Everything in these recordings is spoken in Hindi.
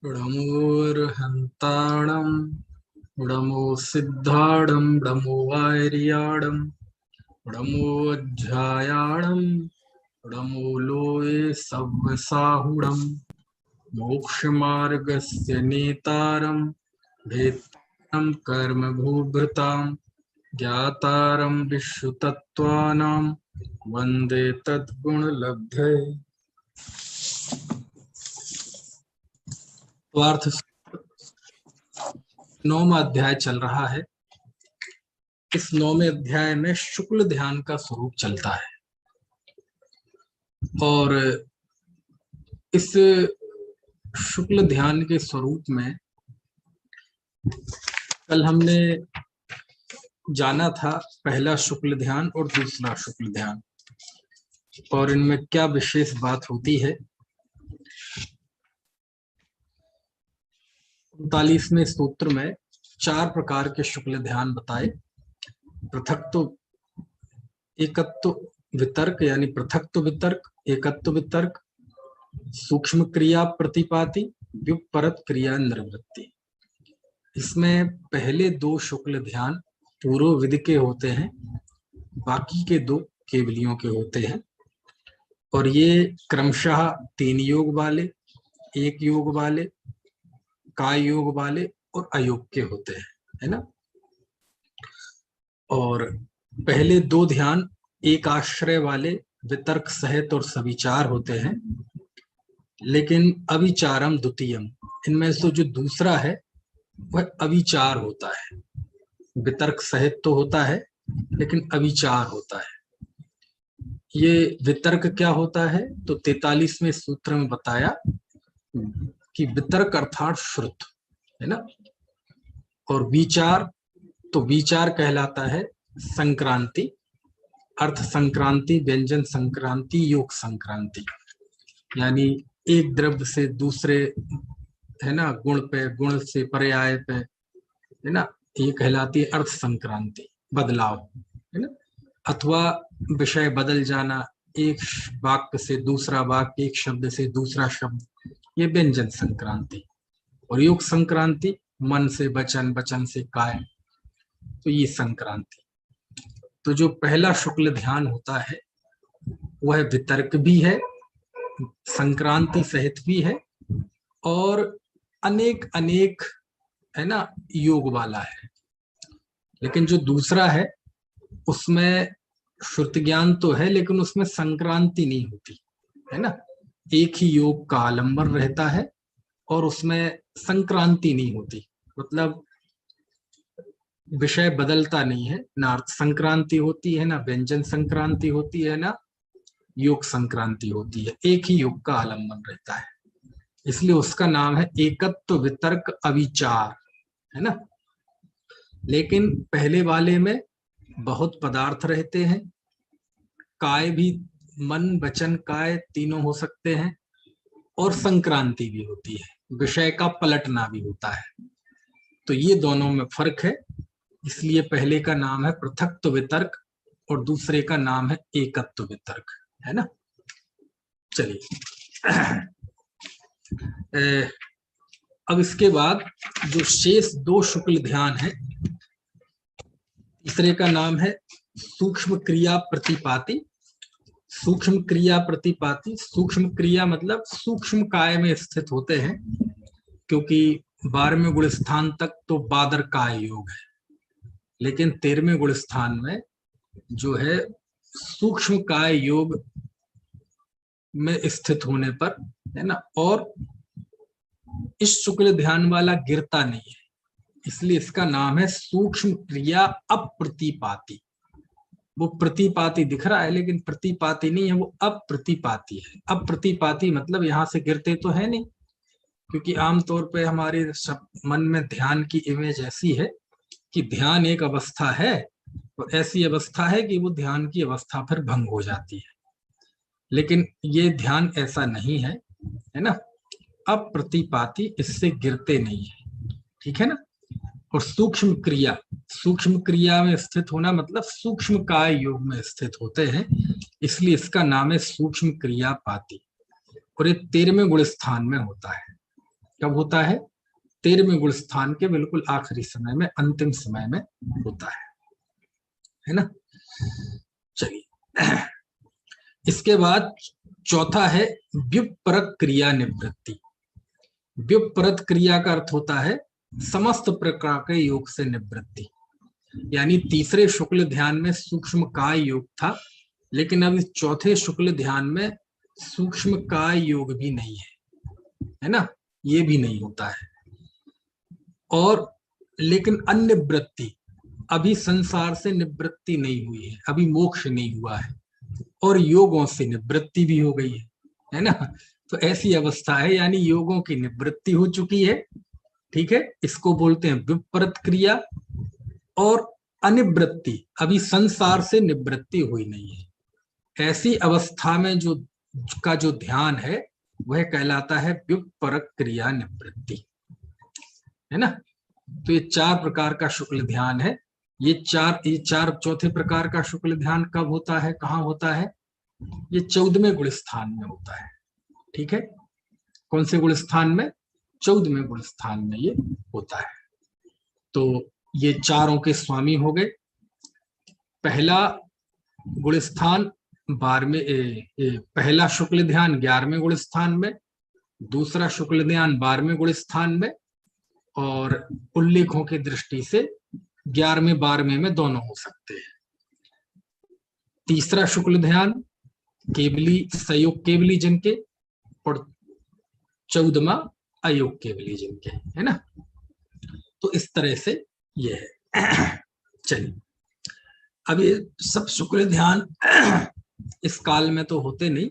णमोऽर्हन्ताणं णमो सिद्धाणं णमो वार्याणं णमोऽध्यायाणं णमो लोये सव्यसाहुणं मोक्षमार्गस्य नेतारं भेत्तारं कर्मभूभृतां ज्ञातारं विश्वतत्त्वानां वन्दे तद्गुणलब्धये। स्वार्थ 9वां अध्याय चल रहा है। इस 9वें अध्याय में शुक्ल ध्यान का स्वरूप चलता है और इस शुक्ल ध्यान के स्वरूप में कल हमने जाना था पहला शुक्ल ध्यान और दूसरा शुक्ल ध्यान, और इनमें क्या विशेष बात होती है। 39वें सूत्र में 4 प्रकार के शुक्ल ध्यान बताए। पृथक्त्व, एकत्व वितर्क यानी पृथक्त्व वितर्क, एकत्व वितर्क, सूक्ष्म क्रिया प्रतिपाति, व्युत्परत क्रिया निर्वृत्ति। इसमें पहले 2 शुक्ल ध्यान पूर्व विधि के होते हैं, बाकी के 2 केवलियों के होते हैं, और ये क्रमशः 3 योग वाले, 1 योग वाले, काय योग वाले और अयोग के होते हैं, है ना। और पहले 2 ध्यान एक आश्रय वाले वितर्क सहित और सविचार होते हैं, लेकिन अविचारम द्वितीयम, इनमें से जो दूसरा है वह अविचार होता है। वितर्क सहित तो होता है लेकिन अविचार होता है। ये वितर्क क्या होता है तो 43वें सूत्र में बताया कि वितर्क अर्थात श्रुत, है ना। और विचार, तो विचार कहलाता है संक्रांति, अर्थ संक्रांति, व्यंजन संक्रांति, योग संक्रांति, यानी एक द्रव्य से दूसरे, है ना, गुण पे, गुण से पर्याय पे, है ना, ये कहलाती है अर्थ संक्रांति, बदलाव, है ना, अथवा विषय बदल जाना, एक वाक्य से दूसरा वाक्य, एक शब्द से दूसरा शब्द, ये व्यंजन संक्रांति। और योग संक्रांति मन से वचन, वचन से काय, तो ये संक्रांति। तो जो पहला शुक्ल ध्यान होता है वह वितर्क भी है, संक्रांति सहित भी है, और अनेक अनेक, है ना, योग वाला है। लेकिन जो दूसरा है उसमें श्रुति ज्ञान तो है लेकिन उसमें संक्रांति नहीं होती, है ना। एक ही योग का आलंबन रहता है और उसमें संक्रांति नहीं होती, मतलब विषय बदलता नहीं है, ना अर्थ संक्रांति होती है, ना व्यंजन संक्रांति होती है, ना योग संक्रांति होती है, एक ही योग का आलंबन रहता है। इसलिए उसका नाम है एकत्व वितर्क अविचार, है ना। लेकिन पहले वाले में बहुत पदार्थ रहते हैं, काय भी, मन वचन काय तीनों हो सकते हैं, और संक्रांति भी होती है, विषय का पलटना भी होता है। तो ये दोनों में फर्क है, इसलिए पहले का नाम है पृथक्त्व वितर्क और दूसरे का नाम है एकत्व वितर्क, है ना। चलिए अब इसके बाद जो शेष 2 शुक्ल ध्यान है, तीसरे का नाम है सूक्ष्म क्रिया प्रतिपाति। सूक्ष्म क्रिया प्रतिपाति, सूक्ष्म क्रिया मतलब सूक्ष्म काय में स्थित होते हैं, क्योंकि 12वें गुण स्थान तक तो बादर काय योग है, लेकिन 13वें गुण स्थान में जो है सूक्ष्म काय योग में स्थित होने पर, है ना, और इस शुक्ल ध्यान वाला गिरता नहीं है, इसलिए इसका नाम है सूक्ष्म क्रिया अप्रतिपाति। वो प्रतिपाति दिख रहा है लेकिन प्रतिपाति नहीं है, वो अप्रतिपाति है। अप्रतिपाति मतलब यहां से गिरते तो है नहीं, क्योंकि आमतौर पे हमारे मन में ध्यान की इमेज ऐसी है कि ध्यान एक अवस्था है और ऐसी अवस्था है कि वो ध्यान की अवस्था फिर भंग हो जाती है, लेकिन ये ध्यान ऐसा नहीं है, है ना। अप्रतिपाति, इससे गिरते नहीं है, ठीक है ना। और सूक्ष्म क्रिया, सूक्ष्म क्रिया में स्थित होना मतलब सूक्ष्म काय योग में स्थित होते हैं, इसलिए इसका नाम है सूक्ष्म क्रिया पाति, और ये 13वें गुण स्थान में होता है। कब होता है? 13वें गुण स्थान के बिल्कुल आखिरी समय में, अंतिम समय में होता है ना। चलिए, इसके बाद चौथा है व्युत्परक क्रिया निवृत्ति। व्युत्परत क्रिया का अर्थ होता है समस्त प्रकार के योग से निवृत्ति। यानी तीसरे शुक्ल ध्यान में सूक्ष्म काय योग था, लेकिन अब इस चौथे शुक्ल ध्यान में सूक्ष्म काय योग भी नहीं है ना, ये भी नहीं होता है। और लेकिन अनिवृत्ति, अभी संसार से निवृत्ति नहीं हुई है, अभी मोक्ष नहीं हुआ है, और योगों से निवृत्ति भी हो गई है ना। तो ऐसी अवस्था है, यानी योगों की निवृत्ति हो चुकी है, ठीक है, इसको बोलते हैं व्युत्परत क्रिया। और अनिवृत्ति, अभी संसार से निवृत्ति हुई नहीं है, ऐसी अवस्था में जो ध्यान है वह कहलाता है व्युत्परक क्रिया निवृत्ति, है ना। तो ये 4 प्रकार का शुक्ल ध्यान है। ये चार चौथे प्रकार का शुक्ल ध्यान कब होता है, कहाँ होता है? ये 14वें गुण स्थान में होता है, ठीक है। कौन से गुण स्थान में? 14वें गुण स्थान में ये होता है। तो ये चारों के स्वामी हो गए। पहला गुण स्थान 12वें, पहला शुक्ल ध्यान 11वें गुण स्थान में, दूसरा शुक्ल ध्यान 12वें गुण स्थान में, और उल्लेखों की दृष्टि से 11वें 12वें में दोनों हो सकते हैं। तीसरा शुक्ल ध्यान केवली संयोग केवली जन के, और 14वां अयोग केवली जन के, है ना। तो इस तरह से ये है। चलिए, अब ये सब शुक्ल ध्यान इस काल में तो होते नहीं,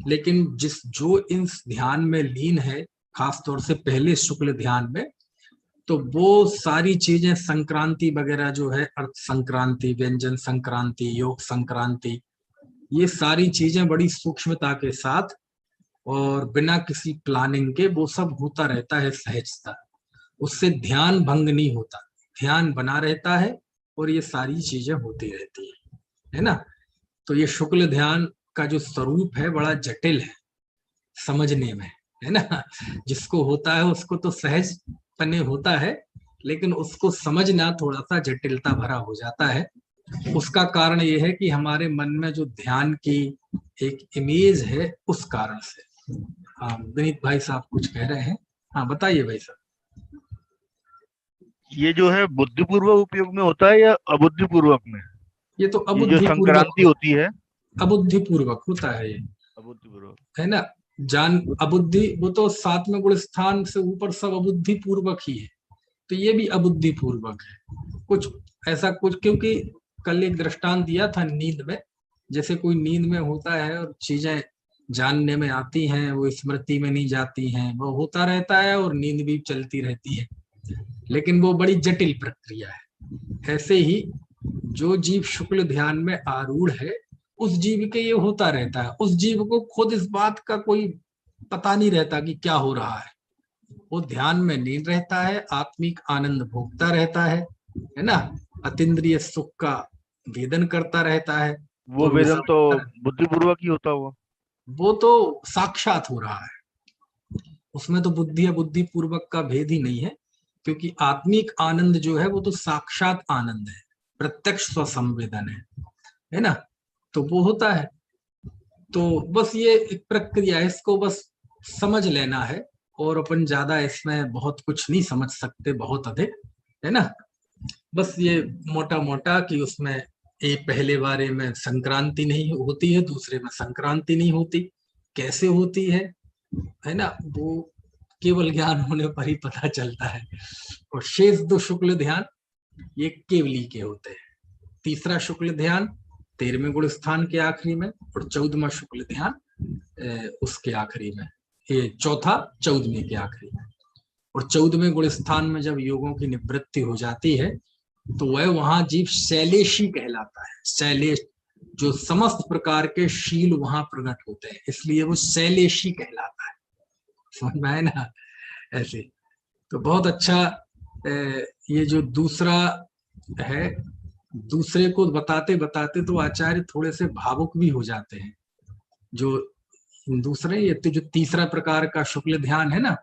लेकिन जो इन ध्यान में लीन है, खासतौर से पहले शुक्ल ध्यान में, तो वो सारी चीजें संक्रांति वगैरह जो है, अर्थ संक्रांति, व्यंजन संक्रांति, योग संक्रांति, ये सारी चीजें बड़ी सूक्ष्मता के साथ और बिना किसी प्लानिंग के वो सब होता रहता है सहजता। उससे ध्यान भंग नहीं होता, ध्यान बना रहता है और ये सारी चीजें होती रहती है ना। तो ये शुक्ल ध्यान का जो स्वरूप है बड़ा जटिल है समझने में, है ना। जिसको होता है उसको तो सहज पने होता है, लेकिन उसको समझना थोड़ा सा जटिलता भरा हो जाता है। उसका कारण ये है कि हमारे मन में जो ध्यान की एक इमेज है, उस कारण से। हाँ, विनीत भाई साहब कुछ कह रहे हैं, हाँ बताइए भाई साहब। ये जो है बुद्धिपूर्वक उपयोग में होता है या अबुद्धिपूर्वक में? ये तो ये जो अबुद्धिपूर्वक, संक्रांति होती है, अबुद्धिपूर्वक होता है ये, अबुद्धिपूर्वक। है ना। जान अबुद्धि, वो तो 7वें गुण स्थान से ऊपर सब अबुद्धि पूर्वक ही है, तो ये भी अबुद्धि पूर्वक है कुछ ऐसा कुछ। क्योंकि कल एक दृष्टांत दिया था नींद में, जैसे कोई नींद में होता है और चीजें जानने में आती हैं, वो स्मृति में नहीं जाती हैं, वो होता रहता है और नींद भी चलती रहती है, लेकिन वो बड़ी जटिल प्रक्रिया है। ऐसे ही जो जीव शुक्ल ध्यान में आरूढ़ है, उस जीव के ये होता रहता है, उस जीव को खुद इस बात का कोई पता नहीं रहता कि क्या हो रहा है। वो ध्यान में लीन रहता है, आत्मिक आनंद भोगता रहता है ना, अतीन्द्रिय सुख का वेदन करता रहता है। वो और वो वेदन तो समझता है, बुद्धिपूर्वक ही होता हुआ। वो तो साक्षात हो रहा है, उसमें तो बुद्धि या बुद्धि पूर्वक का भेद ही नहीं है। क्योंकि आत्मिक आनंद जो है वो तो साक्षात आनंद है, प्रत्यक्ष स्वसंवेदन है ना। तो वो होता है। तो बस ये एक प्रक्रिया है, इसको बस समझ लेना है, और अपन ज्यादा इसमें बहुत कुछ नहीं समझ सकते, बहुत अधिक, है ना। बस ये मोटा मोटा कि उसमें एक पहले बारे में संक्रांति नहीं होती है, दूसरे में संक्रांति नहीं होती, कैसे होती है ना, वो केवल ज्ञान होने पर ही पता चलता है। और शेष 2 शुक्ल ध्यान ये केवली के होते हैं। तीसरा शुक्ल ध्यान 13वें गुण स्थान के आखिरी में, और 14वां शुक्ल ध्यान उसके आखिरी में, ये चौथा 14वें के आखिरी में। और 14वें गुण स्थान में जब योगों की निवृत्ति हो जाती है, तो वह वहां जीव शैलेशी कहलाता है। शैलेश, जो समस्त प्रकार के शील वहां प्रकट होते हैं, इसलिए वो शैलेशी कहलाता है। समझ में आए ना ऐसे। तो बहुत अच्छा। ये जो दूसरा है, दूसरे को बताते बताते तो आचार्य थोड़े से भावुक भी हो जाते हैं। जो दूसरे, ये तो जो तीसरा प्रकार का शुक्ल ध्यान है ना,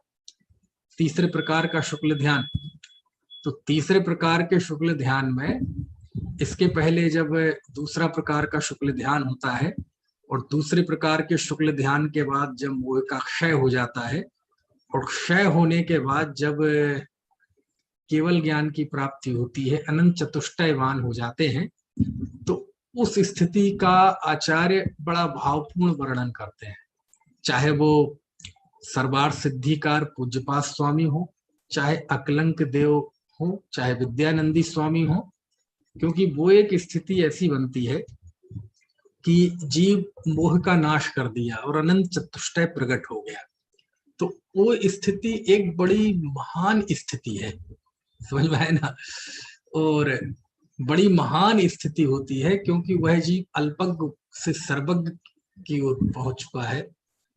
तीसरे प्रकार का शुक्ल ध्यान। तो तीसरे प्रकार के शुक्ल ध्यान में इसके पहले जब दूसरा प्रकार का शुक्ल ध्यान होता है और दूसरे प्रकार के शुक्ल ध्यान के बाद जब मोह का क्षय हो जाता है और क्षय होने के बाद जब केवल ज्ञान की प्राप्ति होती है, अनंत चतुष्टयवान हो जाते हैं, तो उस स्थिति का आचार्य बड़ा भावपूर्ण वर्णन करते हैं। चाहे वो सर्वार्थ सिद्धिकार पूज्यपाद स्वामी हो, चाहे अकलंक देव हो, चाहे विद्यानंदी स्वामी हो, क्योंकि वो एक स्थिति ऐसी बनती है कि जीव मोह का नाश कर दिया और अनंत चतुष्टय प्रकट हो गया। तो वो स्थिति एक बड़ी महान स्थिति है, समझ में है ना। और बड़ी महान स्थिति होती है क्योंकि वह जीव अल्पज्ञ से सर्वज्ञ की ओर पहुंच चुका है।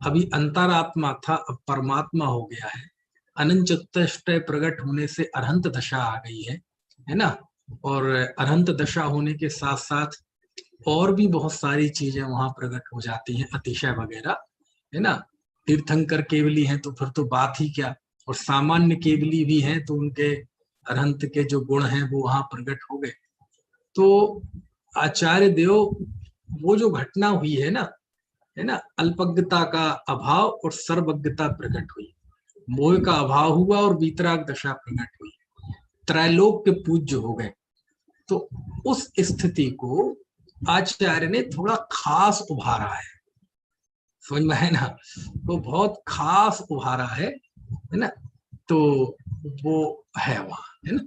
अभी अंतरात्मा था, अब परमात्मा हो गया है। अनंत चतुष्टय प्रकट होने से अरहंत दशा आ गई है ना। और अरहंत दशा होने के साथ साथ और भी बहुत सारी चीजें वहां प्रकट हो जाती हैं, अतिशय वगैरह, है ना। तीर्थंकर केवली हैं तो फिर तो बात ही क्या, और सामान्य केवली भी हैं तो उनके अरहंत के जो गुण हैं वो वहां प्रकट हो गए। तो आचार्य देव वो जो घटना हुई है ना, अल्पज्ञता का अभाव और सर्वज्ञता प्रकट हुई, मोह का अभाव हुआ और वीतराग दशा प्रकट हुई, त्रैलोक के पूज्य हो गए। तो उस स्थिति को आचार्य ने थोड़ा खास उभारा है, समझ में है ना। वो बहुत खास उभारा है ना। तो वो है वहां, है ना।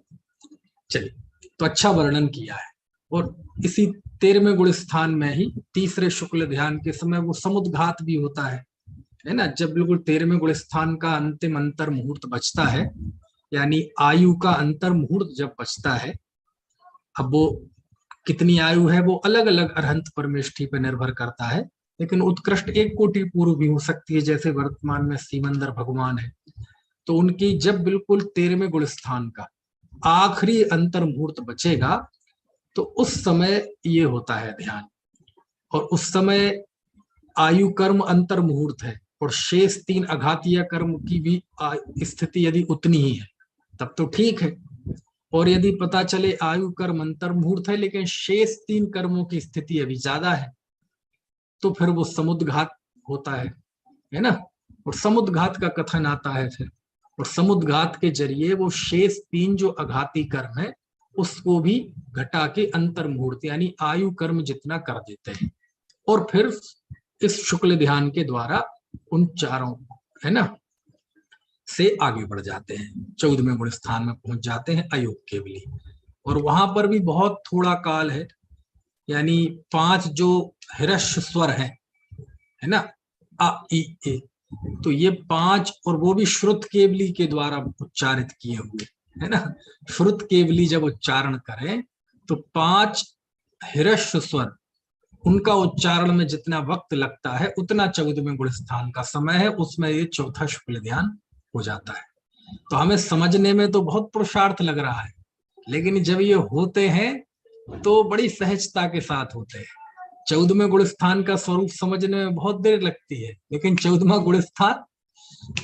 चलिए, तो अच्छा वर्णन किया है। और इसी 13वें गुण स्थान में ही तीसरे शुक्ल ध्यान के समय वो समुद्घात भी होता है ना। जब बिल्कुल 13वें गुण स्थान का अंतिम अंतर मुहूर्त बचता है, यानी आयु का अंतर मुहूर्त जब बचता है, अब वो कितनी आयु है वो अलग अलग अरहंत परमेष्ठी पर निर्भर करता है, लेकिन उत्कृष्ट 1 कोटि पूर्व भी हो सकती है, जैसे वर्तमान में सीमंदर भगवान है। तो उनकी जब बिल्कुल 13वें गुण स्थान का आखिरी अंतर मुहूर्त बचेगा तो उस समय ये होता है ध्यान। और उस समय आयु कर्म अंतर मुहूर्त है और शेष 3 अघातीय कर्म की भी स्थिति यदि उतनी ही है तब तो ठीक है। और यदि पता चले आयु कर्म अंतर मुहूर्त है लेकिन शेष 3 कर्मों की स्थिति अभी ज्यादा है, तो फिर वो समुद्घात होता है ना। और समुद्घात का कथन आता है फिर, और समुद्घात के जरिए वो शेष 3 जो अघाती कर्म है उसको भी घटा के अंतर मुहूर्त यानी आयु कर्म जितना कर देते हैं, और फिर इस शुक्ल ध्यान के द्वारा उन चारों, है ना, से आगे बढ़ जाते हैं, 14वें गुण स्थान में पहुंच जाते हैं अयोग केवली। और वहां पर भी बहुत थोड़ा काल है, यानी 5 जो हिरस्य स्वर है ना, अ ई ए, तो ये 5, और वो भी श्रुत केवली के द्वारा उच्चारित किए हुए, है ना। श्रुत केवली जब उच्चारण करें तो 5 हिरस्य स्वर, उनका उच्चारण में जितना वक्त लगता है उतना 14वें गुण स्थान का समय है, उसमें ये चौथा शुक्ल ध्यान हो जाता है। तो हमें समझने में तो बहुत पुरुषार्थ लग रहा है, लेकिन जब ये होते हैं तो बड़ी सहजता के साथ होते हैं। 14वें गुण स्थान का स्वरूप समझने में बहुत देर लगती है, लेकिन 14वां गुण स्थान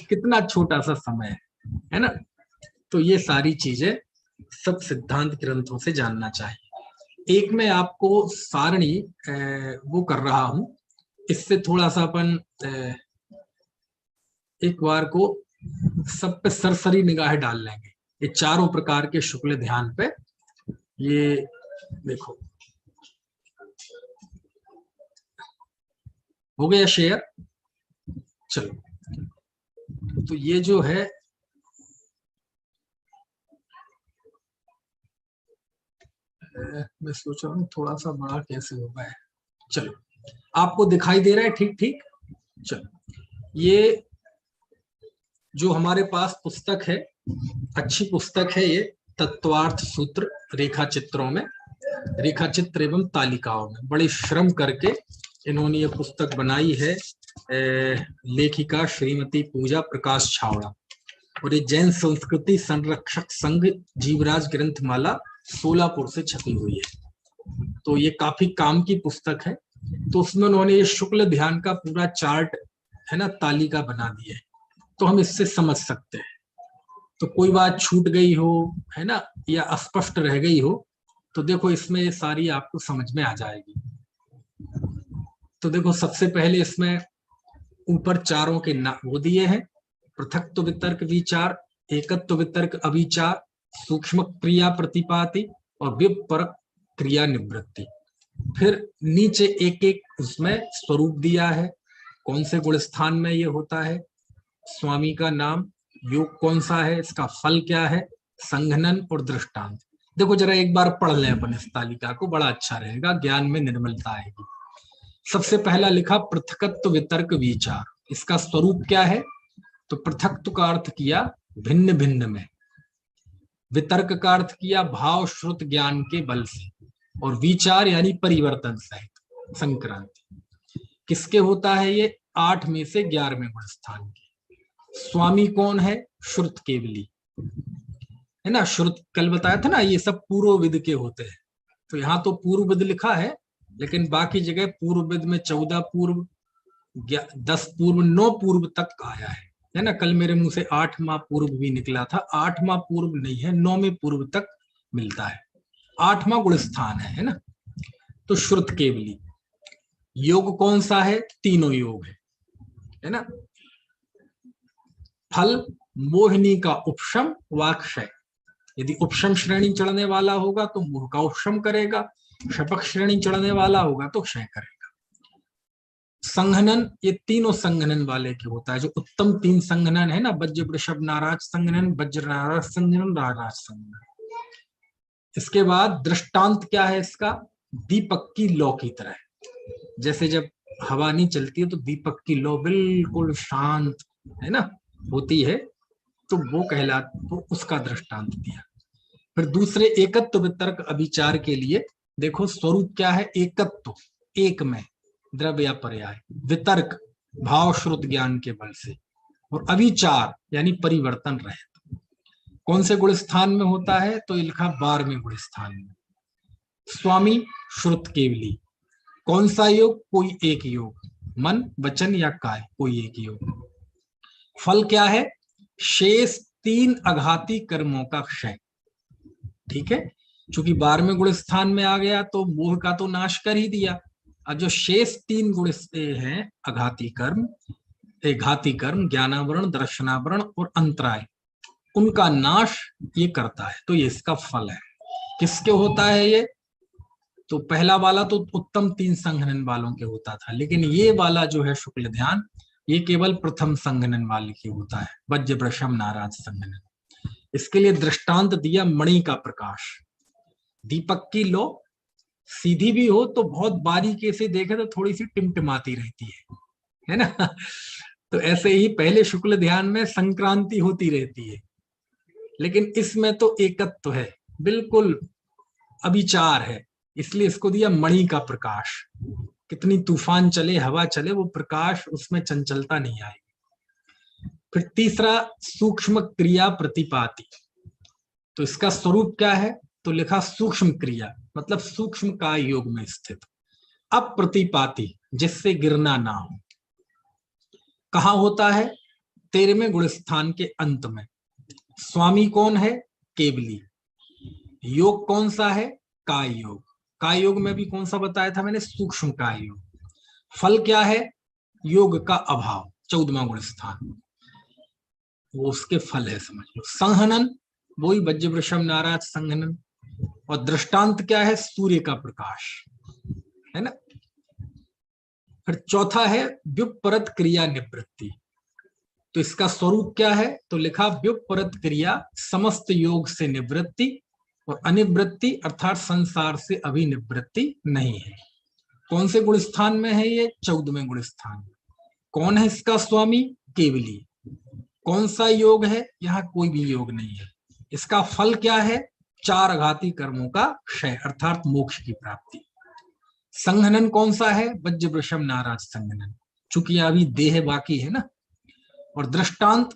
कितना छोटा सा समय है ना। तो ये सारी चीजें सब सिद्धांत ग्रंथों से जानना चाहिए। एक मैं आपको सारणी वो कर रहा हूं, इससे थोड़ा सा अपन एक बार को सब पे सरसरी निगाह डाल लेंगे, ये चारों प्रकार के शुक्ल ध्यान पे। ये देखो, हो गया शेयर। चलो, तो ये जो है मैं सोच रहा हूँ थोड़ा सा बड़ा कैसे होगा है। चलो, आपको दिखाई दे रहा है ठीक ठीक। चलो, ये जो हमारे पास पुस्तक है, अच्छी पुस्तक है ये, तत्वार्थ सूत्र रेखा चित्रों में, रेखा चित्र एवं तालिकाओं में बड़ी श्रम करके इन्होंने ये पुस्तक बनाई है। लेखिका श्रीमती पूजा प्रकाश छावड़ा, और ये जैन संस्कृति संरक्षक संघ जीवराज ग्रंथमाला सोलापुर से छपी हुई है। तो ये काफी काम की पुस्तक है। तो उसमें उन्होंने ये शुक्ल ध्यान का पूरा चार्ट, है ना, तालिका बना दी है, तो हम इससे समझ सकते हैं। तो कोई बात छूट गई हो, है ना, या अस्पष्ट रह गई हो, तो देखो इसमें ये सारी आपको समझ में आ जाएगी। तो देखो सबसे पहले इसमें ऊपर चारों के ना वो दिए हैं, पृथक्त्व वितर्क विचार, एकत्व वितर्क अविचार, सूक्ष्म क्रिया प्रतिपाति और व्युत्परक क्रिया निवृत्ति। फिर नीचे एक एक उसमें स्वरूप दिया है, कौन से गुण स्थान में ये होता है, स्वामी का नाम, योग कौन सा है, इसका फल क्या है, संघनन और दृष्टांत। देखो जरा एक बार पढ़ लें अपन इस तालिका को, बड़ा अच्छा रहेगा, ज्ञान में निर्मलता आएगी। सबसे पहला लिखा पृथकत्व वितर्क विचार, इसका स्वरूप क्या है, तो पृथक्त्व का अर्थ किया भिन्न भिन्न में, वितर्क का अर्थ किया भाव श्रुत ज्ञान के बल से, और विचार यानी परिवर्तन सहित संक्रांति। किसके होता है ये, 8 में से 11वें गुण स्थान के। स्वामी कौन है, श्रुत केवली, है ना, श्रुत कल बताया था ना, ये सब पूर्वविद के होते हैं। तो यहाँ तो पूर्वविद लिखा है, लेकिन बाकी जगह पूर्वविद में 14 पूर्व, 10 पूर्व, 9 पूर्व तक आया है ना। कल मेरे मुंह से 8वां पूर्व भी निकला था, 8वां पूर्व नहीं है, 9वें पूर्व तक मिलता है, 8वां गुण स्थान है ना। तो श्रुत केवली। योग कौन सा है, तीनों योग है ना। फल मोहिनी का उपशम वाक्षय, यदि उपशम श्रेणी चढ़ने वाला होगा तो मोह का उपशम करेगा, शपक श्रेणी चढ़ने वाला होगा तो क्षय करेगा। संघनन, ये तीनों संघनन वाले के होता है, जो उत्तम 3 संघनन है ना, वज्र वृषभ नाराज संघनन, वज्र नाराज संघनन, नाराज संघनन। इसके बाद दृष्टांत क्या है इसका, दीपक की लौ की तरह, जैसे जब हवा नहीं चलती है तो दीपक की लौ बिल्कुल शांत है ना होती है, तो वो तो उसका दृष्टांत दिया। फिर दूसरे एकत्व वितर्क अभिचार के लिए देखो स्वरूप क्या है, एकत्व एक में द्रव्य या पर्याय, वितर्क भाव श्रुत ज्ञान के बल से, और अभिचार यानी परिवर्तन रहित। कौन से गुण स्थान में होता है, तो ये लिखा 12वें गुण स्थान में। स्वामी श्रुत केवली, कौन सा योग, कोई एक योग, मन वचन या काय कोई एक योग। फल क्या है, शेष 3 अघाती कर्मों का क्षय। ठीक है, चूंकि 12वें गुण स्थान में आ गया तो मोह का तो नाश कर ही दिया। अब जो शेष 3 गुण हैं, अघाती कर्म, घाती कर्म, ज्ञानावरण, दर्शनावरण और अंतराय, उनका नाश ये करता है, तो ये इसका फल है। किसके होता है ये, तो पहला वाला तो उत्तम 3 संघनन वालों के होता था, लेकिन ये वाला जो है शुक्ल ध्यान, ये केवल प्रथम संघनन वाले की होता है, वज्र वृषभ नाराज संघनन। इसके लिए दृष्टांत दिया मणि का प्रकाश, दीपक की लो सीधी भी हो तो बहुत बारीकी से देखे तो थोड़ी सी टिमटिमाती रहती है ना। तो ऐसे ही पहले शुक्ल ध्यान में संक्रांति होती रहती है, लेकिन इसमें तो एकत्व है, बिल्कुल अभिचार है, इसलिए इसको दिया मणि का प्रकाश। कितनी तूफान चले, हवा चले, वो प्रकाश उसमें चंचलता नहीं आएगी। फिर तीसरा सूक्ष्म क्रिया प्रतिपाति, तो इसका स्वरूप क्या है, तो लिखा सूक्ष्म क्रिया मतलब सूक्ष्म काय योग में स्थित, अप्रतिपाति जिससे गिरना ना हो। कहा होता है, 13वें गुण स्थान के अंत में। स्वामी कौन है, केवली। योग कौन सा है, काय योग। काय योग में भी कौन सा बताया था मैंने, सूक्ष्म काय योग। फल क्या है, योग का अभाव, 14वां गुण स्थान, वो उसके फल है, समझ लो। संहनन, वही वज्र वृषभ नाराज संघनन, और दृष्टांत क्या है, सूर्य का प्रकाश, है ना। फिर चौथा है व्युत्परत क्रिया निवृत्ति, तो इसका स्वरूप क्या है, तो लिखा व्युत्परत क्रिया समस्त योग से निवृत्ति, और अनिवृत्ति अर्थात संसार से अभिनिवृत्ति नहीं है। कौन से गुण स्थान में है ये, 14वें गुण स्थान। कौन है इसका स्वामी, केवली। कौन सा योग है, यहाँ कोई भी योग नहीं है। इसका फल क्या है, 4 अघाती कर्मों का क्षय अर्थात मोक्ष की प्राप्ति। संघनन कौन सा है, वज्र वृषभ नाराज संघनन, चूंकि अभी देह बाकी है ना। और दृष्टांत,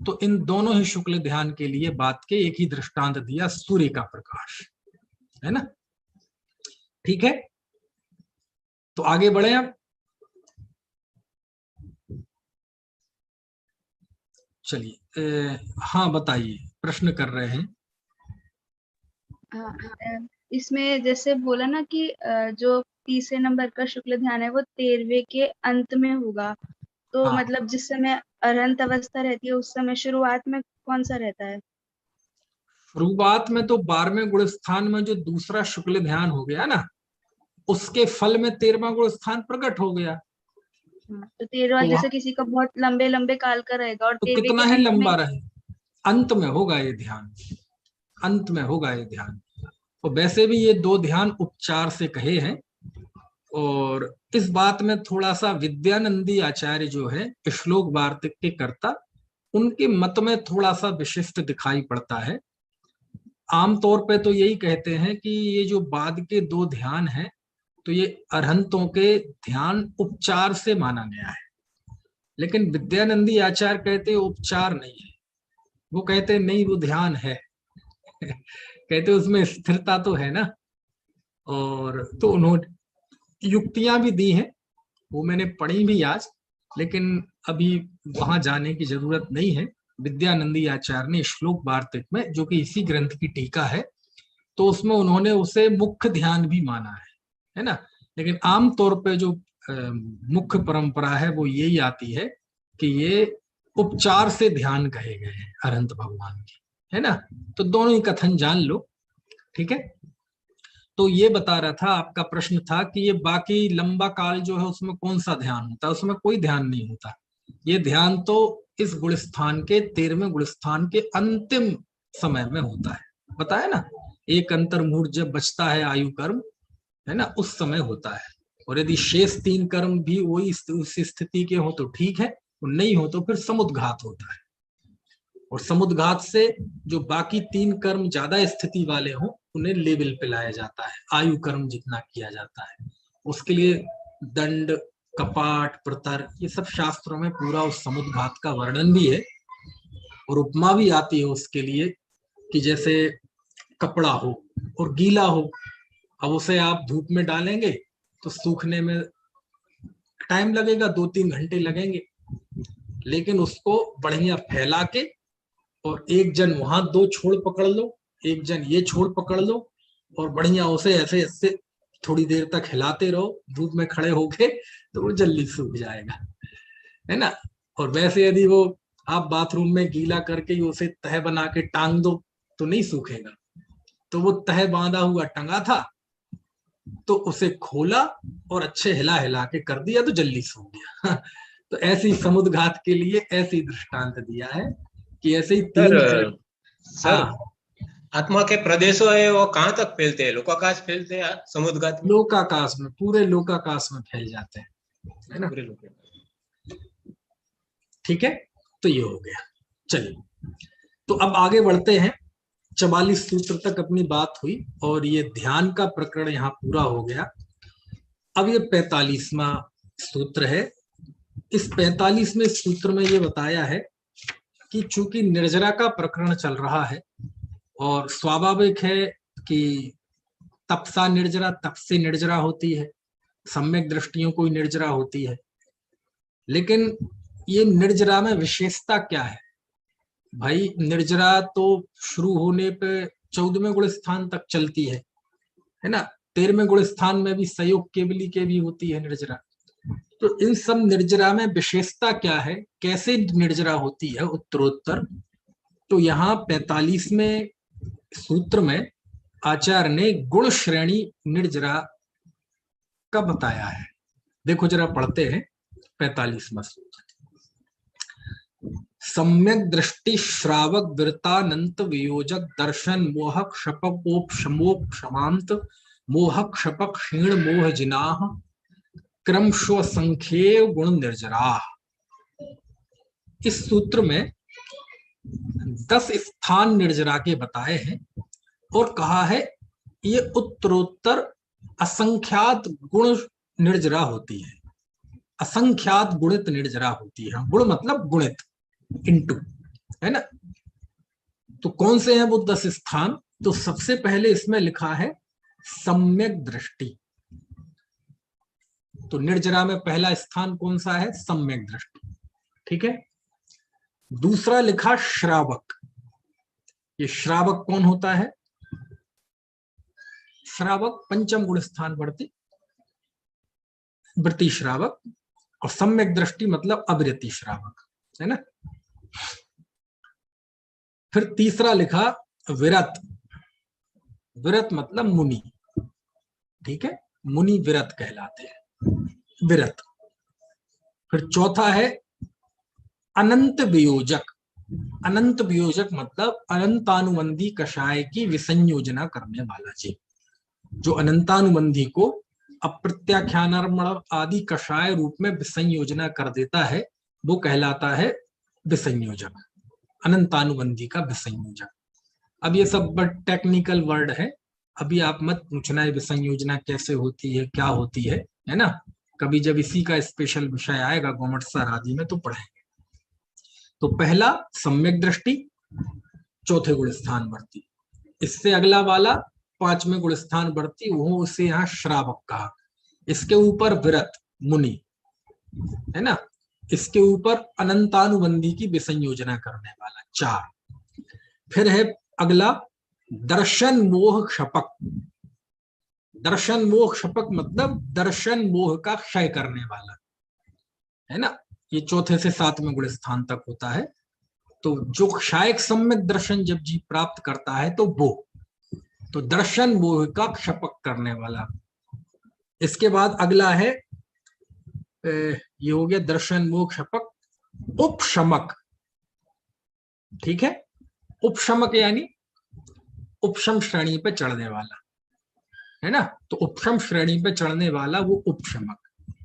तो इन दोनों ही शुक्ल ध्यान के लिए बात के एक ही दृष्टांत दिया, सूर्य का प्रकाश, है ना। ठीक है, तो आगे बढ़े अब। चलिए हाँ बताइए, प्रश्न कर रहे हैं। हाँ, इसमें जैसे बोला ना कि जो तीसरे नंबर का शुक्ल ध्यान है वो 13वें के अंत में होगा, तो हाँ, मतलब जिस समय अरहंत अवस्था रहती है उस समय शुरुआत में कौन सा रहता है? शुरुआत में तो 12वें गुण स्थान में जो दूसरा शुक्ल ध्यान हो गया ना, उसके फल में 13वां गुण स्थान प्रकट हो गया। हाँ, तो 13वां तो वहां जैसे किसी का बहुत लंबे लंबे काल का रहेगा और तो 13वें के कितना ही अंत में। लंबा रहे, अंत में होगा ये ध्यान, अंत में होगा ये ध्यान। तो वैसे भी ये दो ध्यान उपचार से कहे हैं, और इस बात में थोड़ा सा विद्यानंदी आचार्य जो है श्लोक वार्तिक के कर्ता, उनके मत में थोड़ा सा विशिष्ट दिखाई पड़ता है। आमतौर पे तो यही कहते हैं कि ये जो बाद के दो ध्यान हैं, तो ये अरहंतों के ध्यान उपचार से माना गया है। लेकिन विद्यानंदी आचार्य कहते उपचार नहीं है, वो कहते नहीं वो ध्यान है। कहते उसमें स्थिरता तो है ना। और तो उन्होंने युक्तियां भी दी हैं, वो मैंने पढ़ी भी आज, लेकिन अभी वहां जाने की जरूरत नहीं है। विद्यानंदी आचार्य ने श्लोक वार्तिक में, जो कि इसी ग्रंथ की टीका है, तो उसमें उन्होंने उसे मुख्य ध्यान भी माना है ना। लेकिन आमतौर पे जो मुख्य परंपरा है वो यही आती है कि ये उपचार से ध्यान कहे गए हैं अनंत भगवान के, है ना। तो दोनों ही कथन जान लो, ठीक है। तो ये बता रहा था, आपका प्रश्न था कि ये बाकी लंबा काल जो है उसमें कौन सा ध्यान होता है। उसमें कोई ध्यान नहीं होता। ये ध्यान तो इस गुण स्थान के 13वें गुण स्थान के अंतिम समय में होता है। बताया ना, एक अंतर मुहूर्त जब बचता है आयु कर्म, है ना, उस समय होता है। और यदि शेष 3 कर्म भी वही उस स्थिति के हो तो ठीक है, और नहीं हो तो फिर समुद्घात होता है। और समुद्घात से जो बाकी 3 कर्म ज्यादा स्थिति वाले हों उन्हें लेवल पे लाया जाता है, आयु कर्म जितना किया जाता है। उसके लिए दंड, कपाट, प्रतर, ये सब शास्त्रों में पूरा उस समुद्घात का वर्णन भी है। और उपमा भी आती है उसके लिए, कि जैसे कपड़ा हो और गीला हो, अब उसे आप धूप में डालेंगे तो सूखने में टाइम लगेगा, 2-3 घंटे लगेंगे। लेकिन उसको बढ़िया फैला के, और एक जन वहां 2 छोड़ पकड़ लो, एक जन ये छोड़ पकड़ लो, और बढ़िया उसे ऐसे ऐसे थोड़ी देर तक हिलाते रहो धूप में खड़े होके, तो वो जल्दी सूख जाएगा, है ना। और वैसे यदि वो आप बाथरूम में गीला करके उसे तह बना के टांग दो तो नहीं सूखेगा। तो वो तह बांधा हुआ टंगा था, तो उसे खोला और अच्छे हिला हिला के कर दिया तो जल्दी सूख गया। तो ऐसी समुद्घात के लिए ऐसी दृष्टांत दिया है कि ऐसे ही 3 सर सर हाँ, आत्मा के प्रदेशों है वो कहाँ तक फैलते हैं? लोकाकाश फैलते हैं समुद्रघात में? लोकाकाश में, पूरे लोकाकाश में फैल जाते हैं, है ना। पूरे लोग। ठीक है, तो ये हो गया। चलिए, तो अब आगे बढ़ते हैं। 44 सूत्र तक अपनी बात हुई और ये ध्यान का प्रकरण यहाँ पूरा हो गया। अब ये 45वां सूत्र है। इस 45वें सूत्र में ये बताया है कि चूंकि निर्जरा का प्रकरण चल रहा है, और स्वाभाविक है कि तपसा निर्जरा, तप से निर्जरा होती है, सम्यक दृष्टियों को निर्जरा होती है। लेकिन ये निर्जरा में विशेषता क्या है भाई? निर्जरा तो शुरू होने पे 14वें गुण स्थान तक चलती है ना। 13वें गुण स्थान में भी संयोग केवली के भी होती है निर्जरा। तो इन सब निर्जरा में विशेषता क्या है, कैसे निर्जरा होती है उत्तरोत्तर, तो यहाँ 45वें सूत्र में आचार्य ने गुण श्रेणी निर्जरा का बताया है। देखो जरा पढ़ते हैं 45वां सूत्र। सम्यक दृष्टि श्रावक वृतानंत वियोजक दर्शन मोहक शपकोप शमोप क्षमांत मोहक शपक क्षीण मोह जिनाह क्रम स्व संख्ये गुण निर्जरा। इस सूत्र में 10 स्थान निर्जरा के बताए हैं और कहा है ये उत्तरोत्तर असंख्यात गुण निर्जरा होती है। असंख्यात गुणित निर्जरा होती है। गुण मतलब गुणित, इंटू, है ना। तो कौन से हैं वो 10 स्थान? तो सबसे पहले इसमें लिखा है सम्यक दृष्टि। तो निर्जरा में पहला स्थान कौन सा है? सम्यक दृष्टि, ठीक है। दूसरा लिखा श्रावक। ये श्रावक कौन होता है? श्रावक पंचम गुण स्थान वर्ती वृत्ति श्रावक, और सम्यक दृष्टि मतलब अविरति श्रावक, है ना। फिर तीसरा लिखा विरत। विरत मतलब मुनि, ठीक है, मुनि विरत कहलाते हैं, विरत। फिर चौथा है अनंत वियोजक। अनंत वियोजक मतलब अनंतानुबंधी कषाय की विसंयोजना करने वाला जीव, जो अनंतानुबंधी को अप्रत्याख्यान आदि कषाय रूप में विसंयोजना कर देता है, वो कहलाता है विसंयोजक, अनंतानुबंधी का विसंयोजक। अब ये सब बट टेक्निकल वर्ड है, अभी आप मत पूछना है विसंयोजना कैसे होती है, क्या होती है ना। कभी जब इसी का स्पेशल विषय आएगा गवर्नमेंट सर आदि में तो पढ़ेंगे। तो पहला सम्यक दृष्टि, चौथे गुण स्थान वर्ती। इससे अगला वाला पांचवें गुण स्थान वर्ती, वो उसे यहाँ श्रावक कहा। इसके ऊपर विरत मुनि, है ना। इसके ऊपर अनंतानुबंधी की विसंयोजना करने वाला, 4। फिर है अगला दर्शन मोह क्षपक। दर्शन मोह क्षपक मतलब दर्शन मोह का क्षय करने वाला, है ना। ये चौथे से 7वें गुण स्थान तक होता है। तो जो क्षायक सम्यक दर्शन जब जीव प्राप्त करता है तो वो, तो दर्शन मोह का क्षपक करने वाला। इसके बाद अगला है ये हो गया दर्शन मोह क्षपक उपशमक, ठीक है। उपशमक यानी उपशम श्रेणी पे चढ़ने वाला, है ना। तो उपशम श्रेणी पे चढ़ने वाला वो उपशमक।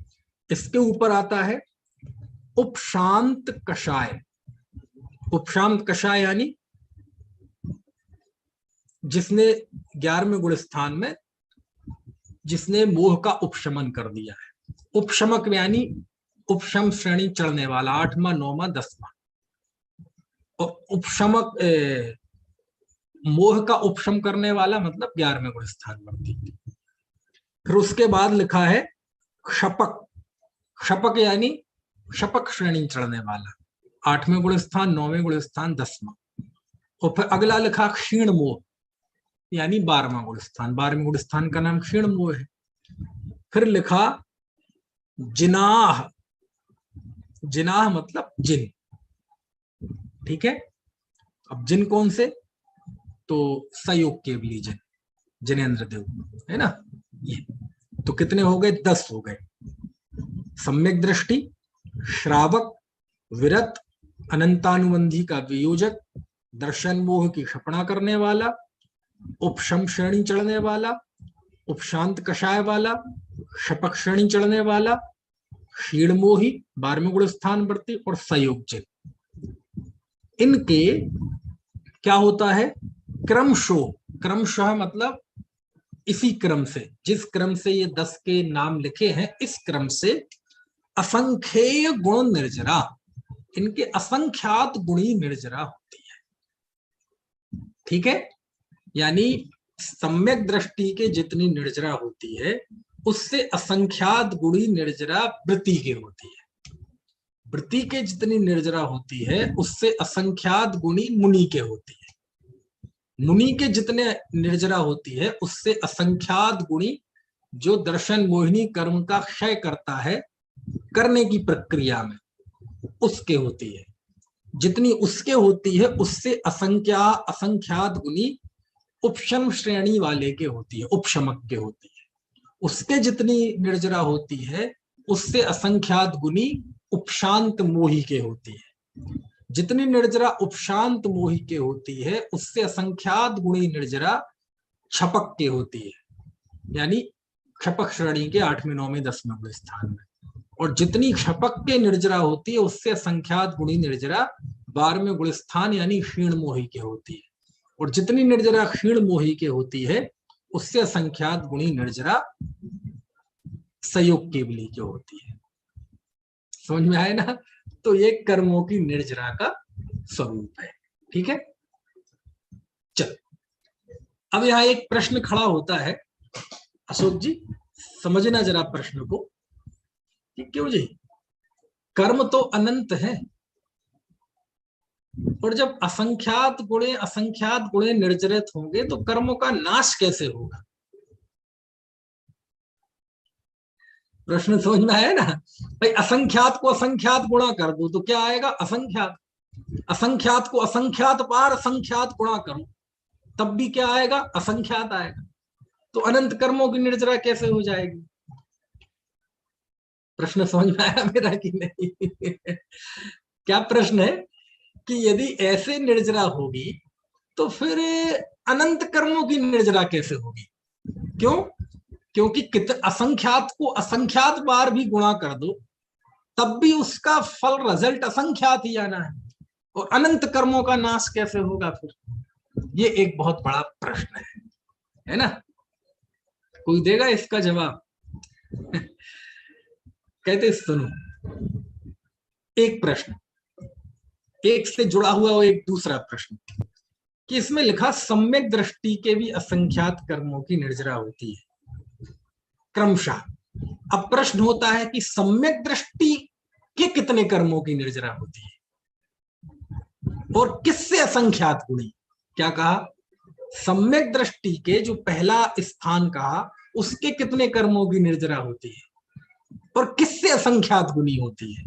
इसके ऊपर आता है उपशांत कषाय। उपशांत कषाय यानी जिसने 11वें गुण स्थान में जिसने मोह का उपशमन कर दिया है। उपशमक यानी उपशम श्रेणी चढ़ने वाला, 8वां 9वां 10वां। और उपशमक मोह का उपशम करने वाला मतलब 11वें गुण स्थान वर्ती। फिर उसके बाद लिखा है क्षपक। क्षपक यानी क्षपक श्रेणी चढ़ने वाला, 8वें गुण स्थान 9वें गुण स्थान 10वां। और फिर अगला लिखा क्षीण मोह यानी 12वां गुण स्थान। 12वें गुण स्थान का नाम क्षीण मोह है। फिर लिखा जिनाह। जिनाह मतलब जिन, ठीक है। अब जिन कौन से? तो सयोग केवली जिन, जिनेन्द्र देव, है ना। ये तो कितने हो गए? 10 हो गए। सम्यक दृष्टि, श्रावक, विरत, अनंतानुबंधी का वियोजक, दर्शन मोह की क्षपणा करने वाला, उपशम श्रेणी चढ़ने वाला, उपशांत कषाय वाला, क्षपक श्रेणी चढ़ने वाला, क्षीण मोही 12वें गुण स्थान वर्ती, और सयोग जिन। इनके क्या होता है? क्रमशः। क्रमशः मतलब इसी क्रम से, जिस क्रम से ये 10 के नाम लिखे हैं, इस क्रम से असंख्येय गुण निर्जरा, इनके असंख्यात गुणी निर्जरा होती है, ठीक है। यानी सम्यक दृष्टि के जितनी निर्जरा होती है उससे असंख्यात गुणी निर्जरा वृत्ति के होती है। वृत्ति के जितनी निर्जरा होती है उससे असंख्यात गुणी मुनि के होती है। मुनि के जितने निर्जरा होती है उससे असंख्यात गुणी जो दर्शन मोहिनी कर्म का क्षय करता है करने की प्रक्रिया में, उसके होती है। जितनी उसके होती है उससे असंख्यात गुणी उपशम श्रेणी वाले के होती है, उपशमक के होती है। उसके जितनी निर्जरा होती है उससे असंख्यात गुणी उपशांत मोही के होती है। जितनी निर्जरा उपशांत मोही के होती है उससे असंख्यात गुणी निर्जरा क्षपक के होती है, यानी क्षपक श्रेणी के 8वें 9वें 10वें गुण स्थान में। और जितनी क्षपक के निर्जरा होती है उससे असंख्यात गुणी निर्जरा 12वें गुण स्थान यानी क्षीण मोही के होती है। और जितनी निर्जरा क्षीण मोही के होती है उससे असंख्यात गुणी निर्जरा सयोग केवली के होती है। समझ में आए ना। तो ये कर्मों की निर्जरा का स्वरूप है, ठीक है। चल, अब यहां एक प्रश्न खड़ा होता है, अशोक जी समझना जरा प्रश्न को कि क्यों जी कर्म तो अनंत है, और जब असंख्यात गुणे निर्जरित होंगे तो कर्मों का नाश कैसे होगा? प्रश्न समझ में आया ना भाई? असंख्यात को असंख्यात गुणा कर दो तो क्या आएगा? असंख्यात। असंख्यात को असंख्यात पार असंख्यात गुणा करो तब भी क्या आएगा? असंख्यात आएगा। तो अनंत कर्मों की निर्जरा कैसे हो जाएगी? प्रश्न समझ में आया मेरा कि नहीं? क्या प्रश्न है कि यदि ऐसे निर्जरा होगी तो फिर अनंत कर्मों की निर्जरा कैसे होगी? क्यों? क्योंकि असंख्यात को असंख्यात बार भी गुणा कर दो तब भी उसका फल रिजल्ट असंख्यात ही आना है, और अनंत कर्मों का नाश कैसे होगा फिर? ये एक बहुत बड़ा प्रश्न है ना? कोई देगा इसका जवाब? कहते सुनो, एक प्रश्न एक से जुड़ा हुआ एक दूसरा प्रश्न कि इसमें लिखा सम्यक दृष्टि के भी असंख्यात कर्मों की निर्जरा होती है क्रमशः। अब प्रश्न होता है कि सम्यक दृष्टि के कितने कर्मों की निर्जरा होती है और किससे असंख्यात गुणी? क्या कहा? सम्यक दृष्टि के जो पहला स्थान कहा उसके कितने कर्मों की निर्जरा होती है और किससे असंख्यात गुणी होती है?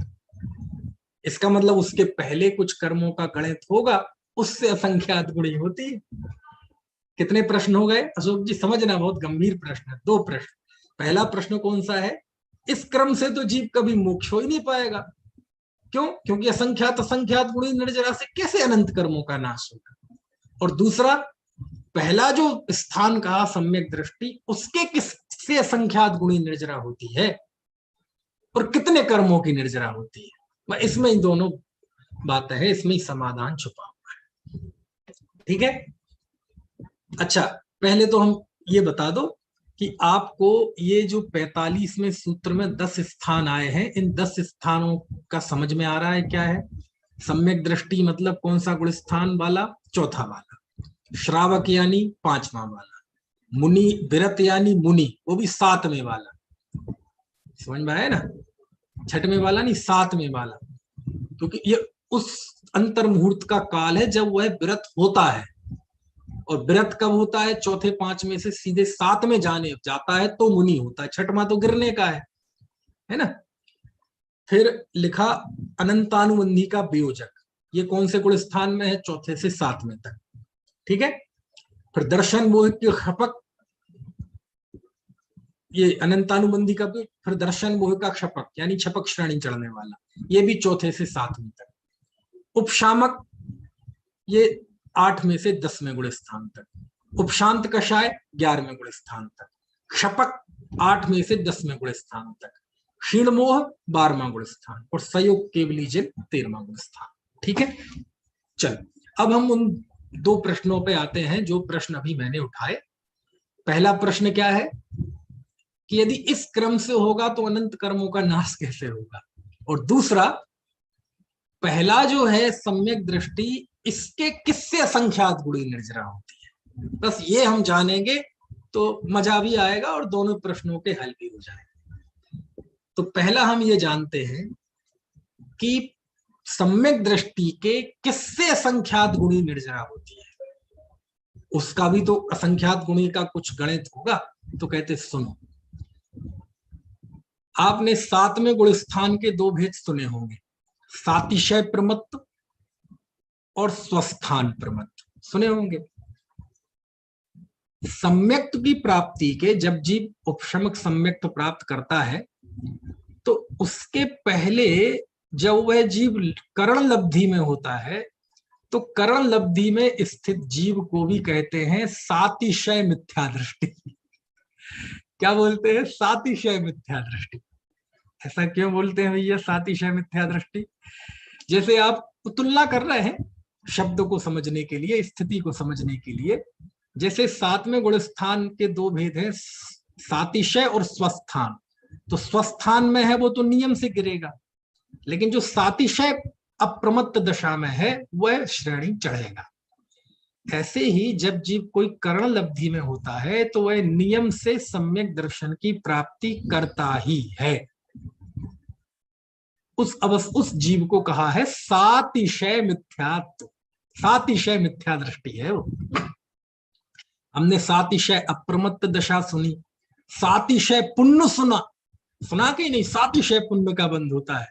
इसका मतलब उसके पहले कुछ कर्मों का गणित होगा, उससे असंख्यात गुणी होती है। कितने प्रश्न हो गए अशोक जी? समझना, बहुत गंभीर प्रश्न है। दो प्रश्न। पहला प्रश्न कौन सा है? इस क्रम से तो जीव कभी मोक्ष हो ही नहीं पाएगा। क्यों? क्योंकि असंख्यात गुणी निर्जरा से कैसे अनंत कर्मों का नाश होगा? और दूसरा, पहला जो स्थान कहा सम्यक दृष्टि, उसके किससे असंख्यात गुणी निर्जरा होती है और कितने कर्मों की निर्जरा होती है? इसमें ही दोनों बातें हैं, इसमें ही समाधान छुपा हुआ है। ठीक है? अच्छा, पहले तो हम ये बता दो कि आपको ये जो 45वें सूत्र में 10 स्थान आए हैं, इन 10 स्थानों का समझ में आ रहा है क्या है? सम्यक दृष्टि मतलब कौन सा गुण स्थान वाला? चौथा वाला। श्रावक यानी 5वां वाला। मुनि विरत यानी मुनि, वो भी 7वें वाला। समझ में आया ना? 6वें वाला नहीं, 7वें वाला, क्योंकि ये उस अंतर मुहूर्त का काल है जब वह विरत होता है। और विरत कब होता है? चौथे 5 में से सीधे 7 में जाता है तो मुनि होता है। 6वां तो गिरने का है ना? फिर लिखा अनंतानुबंधी का वियोजक, ये कौन से गुण स्थान में है? चौथे से 7वें तक। ठीक है? फिर दर्शन मोह की खपक, ये अनंतानुबंधी का भी। फिर दर्शन मोह का क्षपक यानी क्षपक श्रेणी चढ़ने वाला, ये भी चौथे से 7वें तक। उपशामक, ये 8 में से 10वें गुण स्थान तक। उपशांत कषाय 11वें गुण स्थान तक। क्षपक 8 में से 10वें गुण स्थान तक। क्षीण मोह 12वां गुण स्थान, और संयोग केवली जिन 13वां गुण स्थान। ठीक है? चल, अब हम उन 2 प्रश्नों पे आते हैं जो प्रश्न अभी मैंने उठाए। पहला प्रश्न क्या है कि यदि इस क्रम से होगा तो अनंत कर्मों का नाश कैसे होगा? और दूसरा, पहला जो है सम्यक दृष्टि, इसके किससे असंख्यात गुणी निर्जरा होती है? बस ये हम जानेंगे तो मजा भी आएगा और दोनों प्रश्नों के हल भी हो जाएंगे। तो पहला हम ये जानते हैं कि सम्यक दृष्टि के किससे असंख्यात गुणी निर्जरा होती है। उसका भी तो असंख्यात गुणी का कुछ गणित होगा। तो कहते सुनो, आपने 7वें गुण स्थान के 2 भेद सुने होंगे, सातिशय प्रमत्त और स्वस्थान प्रमत्त सुने होंगे। सम्यक्त की प्राप्ति के जब जीव उपशमक सम्यक्त प्राप्त करता है तो उसके पहले जब वह जीव करण लब्धि में होता है तो करण लब्धि में स्थित जीव को भी कहते हैं सातिशय मिथ्या दृष्टि। क्या बोलते हैं? सातिशय मिथ्या दृष्टि। ऐसा क्यों बोलते हैं भैया सातिशय मिथ्या दृष्टि? जैसे आप तुलना कर रहे हैं शब्द को समझने के लिए, स्थिति को समझने के लिए। जैसे 7वें गुण स्थान के 2 भेद हैं, सातिशय और स्वस्थान। तो स्वस्थान में है वो तो नियम से गिरेगा, लेकिन जो सातिशय अप्रमत्त दशा में है वह श्रेणी चढ़ेगा। ऐसे ही जब जीव कोई करण लब्धि में होता है तो वह नियम से सम्यक दर्शन की प्राप्ति करता ही है। उस जीव को कहा है सातिशय मिथ्यात्व। सातिशय मिथ्या दृष्टि है वो। हमने सातिशय अप्रमत्त दशा सुनी, सातिशय पुण्य सुना कि नहीं, सातिशय पुण्य का बंध होता है,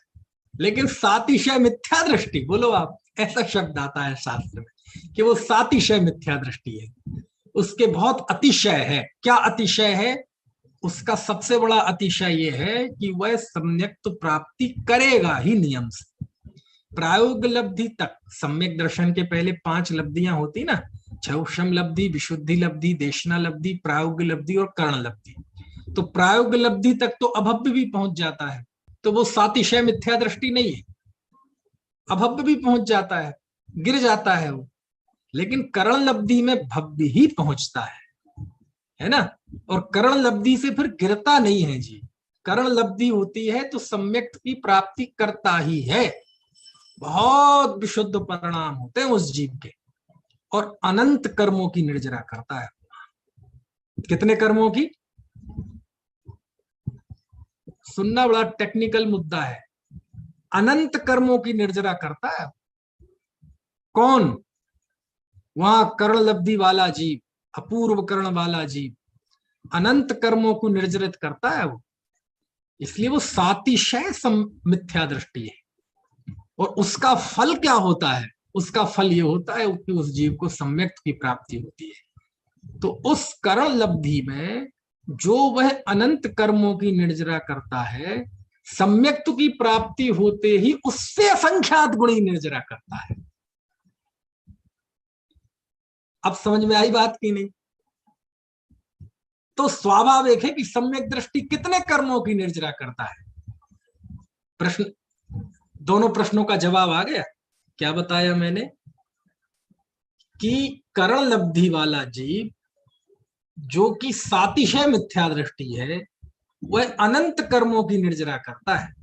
लेकिन सातिशय मिथ्या दृष्टि, बोलो आप, ऐसा शब्द आता है शास्त्र में कि वो सातिशय मिथ्या दृष्टि है। उसके बहुत अतिशय है। क्या अतिशय है? उसका सबसे बड़ा अतिशय ये है कि वह सम्यक प्राप्ति करेगा ही नियम से। प्रायोग लब्धि तक, सम्यक दर्शन के पहले 5 लब्धियां होती ना, छौषम लब्धि, विशुद्धि लब्धि, देशना लब्धि, प्रायोग लब्धि और कर्ण लब्धि। तो प्रायोग लब्धि तक तो अभव्य भी पहुंच जाता है, तो वो सातिशय मिथ्या दृष्टि नहीं है। अभव्य भी पहुंच जाता है, गिर जाता है वो, लेकिन कर्ण लब्धि में भव्य ही पहुंचता है ना। और कर्ण लब्धि से फिर गिरता नहीं है जी। कर्ण लब्धि होती है तो सम्यक की प्राप्ति करता ही है। बहुत विशुद्ध परिणाम होते हैं उस जीव के, और अनंत कर्मों की निर्जरा करता है। कितने कर्मों की? सुनना बड़ा टेक्निकल मुद्दा है। अनंत कर्मों की निर्जरा करता है। कौन? वहां कर्ण लब्धि वाला जीव, अपूर्व कर्ण वाला जीव अनंत कर्मों को निर्जरित करता है वो। इसलिए वो सातिशय मिथ्या दृष्टि है। और उसका फल क्या होता है? उसका फल ये होता है कि उस जीव को सम्यक की प्राप्ति होती है। तो उस कर्ण लब्धि में जो वह अनंत कर्मों की निर्जरा करता है, सम्यक्त की प्राप्ति होते ही उससे असंख्यात गुणी निर्जरा करता है। अब समझ में आई बात की नहीं? तो स्वाभाविक है कि सम्यक दृष्टि कितने कर्मों की निर्जरा करता है। प्रश्न, दोनों प्रश्नों का जवाब आ गया। क्या बताया मैंने? कि कर्ण लब्धि वाला जीव जो कि सातिशय मिथ्या दृष्टि है, वह अनंत कर्मों की निर्जरा करता है।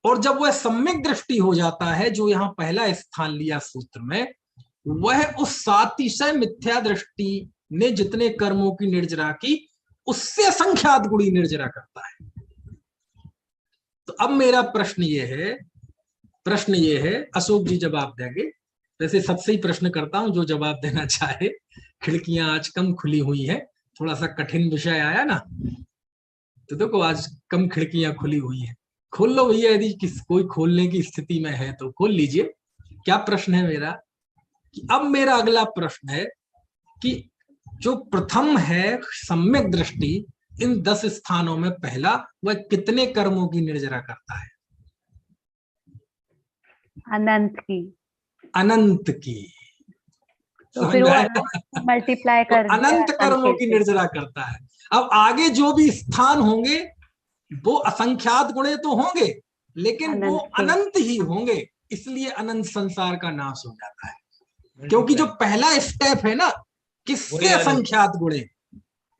और जब वह सम्यक दृष्टि हो जाता है, जो यहां पहला स्थान लिया सूत्र में, वह उस सातिशय मिथ्या दृष्टि ने जितने कर्मों की निर्जरा की, उससे संख्यात गुणी निर्जरा करता है। तो अब मेरा प्रश्न ये है, अशोक जी जवाब देंगे। वैसे सबसे ही प्रश्न करता हूं जो जवाब देना चाहे। खिड़कियां आज कम खुली हुई है, थोड़ा सा कठिन विषय आया ना, तो देखो आज कम खिड़कियां खुली हुई है। खोल लो भैया, यदि कोई खोलने की स्थिति में है तो खोल लीजिए। क्या प्रश्न है मेरा? कि अब मेरा अगला प्रश्न है कि जो प्रथम है सम्यक दृष्टि, इन 10 स्थानों में पहला, वह कितने कर्मों की निर्जरा करता है? अनंत की। अनंत की। तो फिर वो मल्टीप्लाई कर तो अनंत कर्मों की निर्जरा करता है। अब आगे जो भी स्थान होंगे वो असंख्यात गुणे तो होंगे, लेकिन वो अनंत ही होंगे। इसलिए अनंत संसार का नाश हो जाता है। क्योंकि जो पहला स्टेप है ना, किससे असंख्यात गुणे,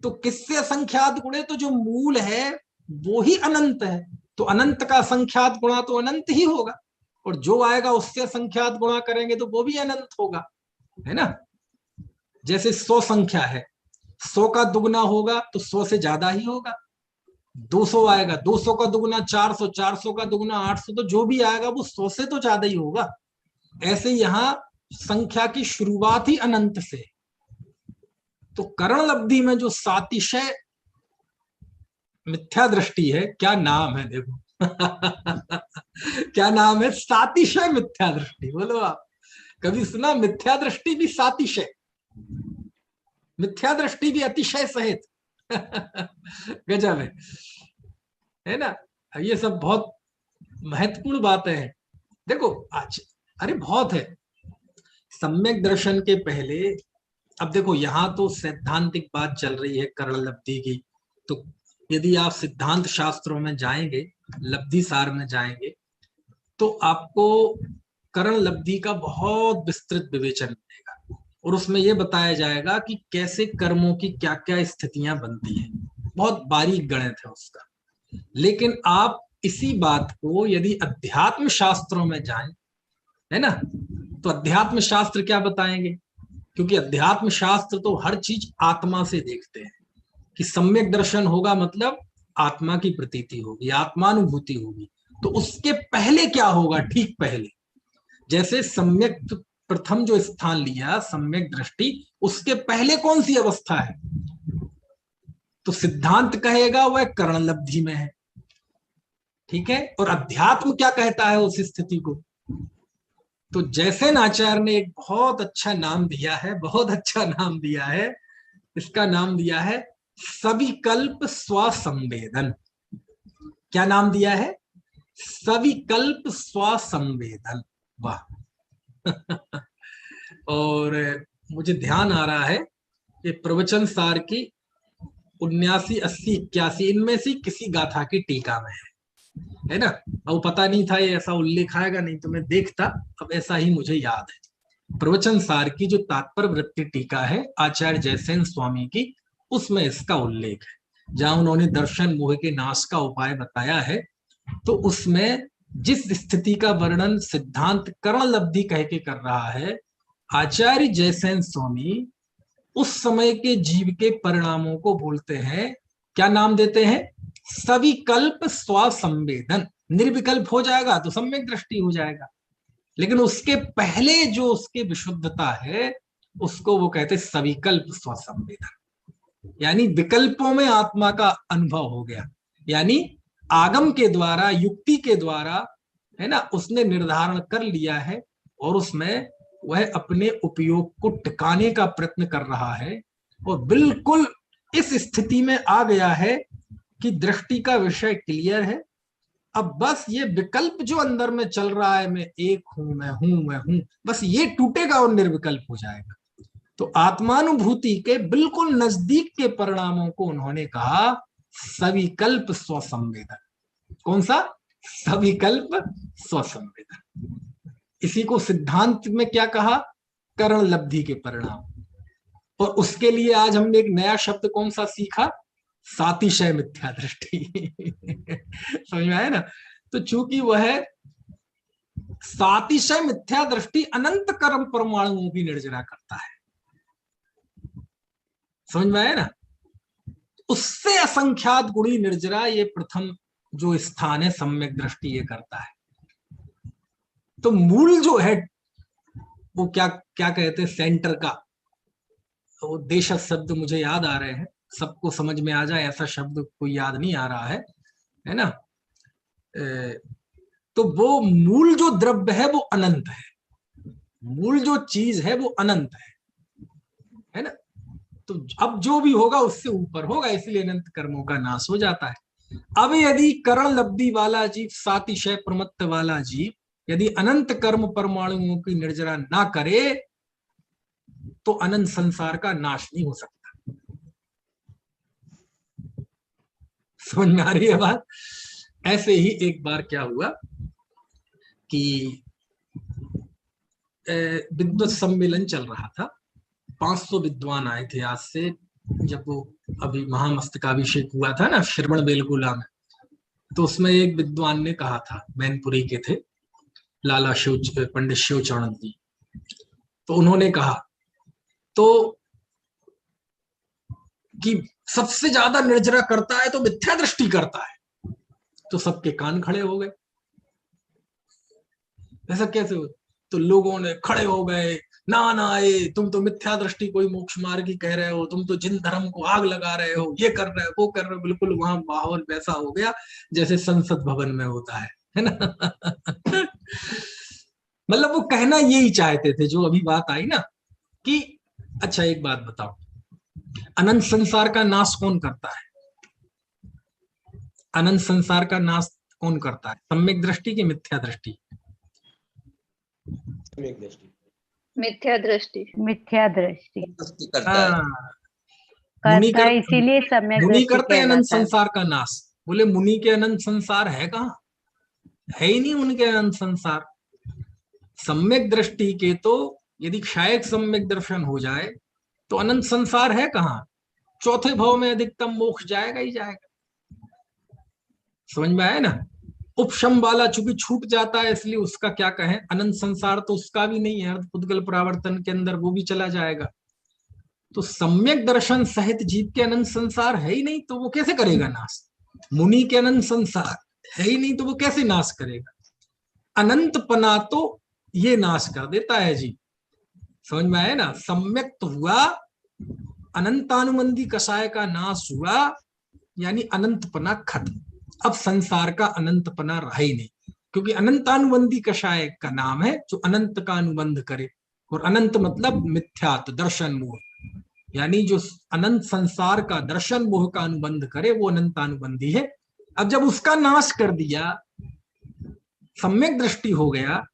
तो किससे असंख्यात गुणे, तो जो मूल है वो ही अनंत है। तो अनंत का असंख्यात गुणा तो अनंत ही होगा, और जो आएगा उससे असंख्यात गुणा करेंगे तो वो भी अनंत होगा, है ना। जैसे 100 संख्या है, 100 का दुगना होगा तो 100 से ज्यादा ही होगा। 200 आएगा, 200 का दुगना 400, 400 का दुगना 800, तो जो भी आएगा वो 100 से तो ज्यादा ही होगा। ऐसे यहां संख्या की शुरुआत ही अनंत से। तो कर्ण लब्धि में जो सातिशय मिथ्या दृष्टि है, क्या नाम है देखो क्या नाम है? सातिशय मिथ्या दृष्टि। बोलो आप, कभी सुना मिथ्या दृष्टि भी सातिशय, मिथ्या दृष्टि भी अतिशय सहित गजब है ना। ये सब बहुत महत्वपूर्ण बातें हैं। देखो आज, अरे बहुत है। सम्यक दर्शन के पहले, अब देखो यहां तो सैद्धांतिक बात चल रही है कर्ण लब्धि की, तो यदि आप सिद्धांत शास्त्रों में जाएंगे, लब्धि सार में जाएंगे, तो आपको कर्ण लब्धि का बहुत विस्तृत विवेचन मिलेगा, और उसमें यह बताया जाएगा कि कैसे कर्मों की क्या क्या स्थितियां बनती हैं। बहुत बारीक गणित है उसका। लेकिन आप इसी बात को यदि अध्यात्म शास्त्रों में जाएं, है ना, तो अध्यात्म शास्त्र क्या बताएंगे? क्योंकि अध्यात्म शास्त्र तो हर चीज आत्मा से देखते हैं कि सम्यक दर्शन होगा मतलब आत्मा की प्रतीति होगी, आत्मानुभूति होगी। तो उसके पहले क्या होगा, ठीक पहले, जैसे सम्यक प्रथम जो स्थान लिया सम्यक दृष्टि, उसके पहले कौन सी अवस्था है, तो सिद्धांत कहेगा वह करणलब्धि में है, ठीक है। और अध्यात्म क्या कहता है उस स्थिति को, तो जैसे आचार्य ने एक बहुत अच्छा नाम दिया है, बहुत अच्छा नाम दिया है, इसका नाम दिया है सविकल्प स्वसंवेदन। क्या नाम दिया है, सविकल्प स्वसंवेदन। वाह और मुझे ध्यान आ रहा है ये प्रवचन सार की 79, 80, 81 इनमें से किसी गाथा की टीका में है ना। अब पता नहीं था ये ऐसा उल्लेख आएगा, नहीं तो मैं देखता, अब ऐसा ही मुझे याद है। प्रवचन सार की जो तात्पर्य वृत्ति टीका है आचार्य जयसेन स्वामी की, उसमें इसका उल्लेख है, जहां उन्होंने दर्शन मोह के नाश का उपाय बताया है। तो उसमें जिस स्थिति का वर्णन सिद्धांत करणलब्धि कह के कर रहा है, आचार्य जयसेन स्वामी उस समय के जीव के परिणामों को बोलते हैं, क्या नाम देते हैं, सविकल्प स्वसंवेदन। निर्विकल्प हो जाएगा तो सम्यक दृष्टि हो जाएगा, लेकिन उसके पहले जो उसके विशुद्धता है उसको वो कहते सविकल्प स्वसंवेदन, यानी विकल्पों में आत्मा का अनुभव हो गया, यानी आगम के द्वारा, युक्ति के द्वारा, है ना, उसने निर्धारण कर लिया है और उसमें वह अपने उपयोग को टिकाने का प्रयत्न कर रहा है और बिल्कुल इस स्थिति में आ गया है कि दृष्टि का विषय क्लियर है। अब बस ये विकल्प जो अंदर में चल रहा है, मैं एक हूं, मैं हूं, मैं हूं, बस ये टूटेगा और निर्विकल्प हो जाएगा। तो आत्मानुभूति के बिल्कुल नजदीक के परिणामों को उन्होंने कहा सविकल्प स्वसंवेदन। कौन सा, सविकल्प स्वसंवेदन। इसी को सिद्धांत में क्या कहा, करणलब्धि के परिणाम। और उसके लिए आज हमने एक नया शब्द कौन सा सीखा, सातिशय मिथ्या दृष्टि समझ में आया ना। तो चूंकि वह सातिशय मिथ्या दृष्टि अनंत कर्म परमाणुओं की निर्जरा करता है, समझ में आया ना, उससे असंख्यात गुणी निर्जरा ये प्रथम जो स्थान है सम्यक दृष्टि ये करता है। तो मूल जो है वो क्या क्या कहते हैं, सेंटर का, वो देश शब्द मुझे याद आ रहे हैं, सबको समझ में आ जाए ऐसा शब्द कोई याद नहीं आ रहा है ना। तो वो मूल जो द्रव्य है वो अनंत है, मूल जो चीज है वो अनंत है ना। तो अब जो भी होगा उससे ऊपर होगा, इसलिए अनंत कर्मों का नाश हो जाता है। अब यदि करण लब्धि वाला जीव, सातिशय प्रमत्त वाला जीव यदि अनंत कर्म परमाणुओं की निर्जरा ना करे तो अनंत संसार का नाश नहीं हो सकता। समझ में आ रही है बात। ऐसे ही एक बार क्या हुआ कि विद्वत सम्मेलन चल रहा था, 500 विद्वान आए थे आज से, जब वो अभी महामस्तकाभिषेक हुआ था ना श्रवण बेलगोला में, तो उसमें एक विद्वान ने कहा था, मैनपुरी के थे, लाला शिव पंडित शिवचरण जी। तो उन्होंने कहा तो कि सबसे ज्यादा निर्जरा करता है तो मिथ्या दृष्टि करता है। तो सबके कान खड़े हो गए, ऐसा कैसे हो? तो लोगों ने खड़े हो गए, ना ना ये तुम तो मिथ्या दृष्टि कोई मोक्ष मार्ग की कह रहे हो, तुम तो जिन धर्म को आग लगा रहे हो, ये कर रहे हो, वो कर रहे हो। बिल्कुल वहां माहौल वैसा हो गया जैसे संसद भवन में होता है ना मतलब वो कहना यही चाहते थे, जो अभी बात आई ना कि अच्छा एक बात बताओ, अनंत संसार का नाश कौन करता है? अनंत संसार का नाश कौन करता है, सम्यक दृष्टि की मिथ्या दृष्टि? मिथ्या दृष्टि। मिथ्या दृष्टि मुनि करता है, इसीलिए सम्यक मुनि दृष्टि करते हैं अनंत कहलाता है। संसार का नाश। बोले मुनि के अनंत संसार है कहाँ? है ही नहीं उनके अनंत संसार। सम्यक दृष्टि के तो यदि क्षायक सम्यक दर्शन हो जाए तो अनंत संसार है कहाँ? चौथे भाव में अधिकतम मोक्ष जाएगा ही जाएगा। समझ में आया ना। उपशम वाला चूंकि छूट जाता है इसलिए उसका क्या कहें, अनंत संसार तो उसका भी नहीं है, पुद्गल परावर्तन के अंदर वो भी चला जाएगा। तो सम्यक दर्शन सहित जीव के अनंत संसार है ही नहीं, तो वो कैसे करेगा नाश? मुनि के अनंत संसार है ही नहीं तो वो कैसे नाश करेगा। अनंतपना तो ये नाश कर देता है जी, समझ में आया ना। सम्यक तो हुआ, अनंतानुबंधी कषाय का नाश हुआ, यानी अनंतपना खत्म। अब संसार का अनंतपना रहा ही नहीं, क्योंकि अनंतानुबंधी कषाय का नाम है जो अनंत का अनुबंध करे, और अनंत मतलब मिथ्यात्व दर्शन मोह, यानी जो अनंत संसार का दर्शन मोह का अनुबंध करे वो अनंतानुबंधी है। अब जब उसका नाश कर दिया, सम्यक दृष्टि हो गया,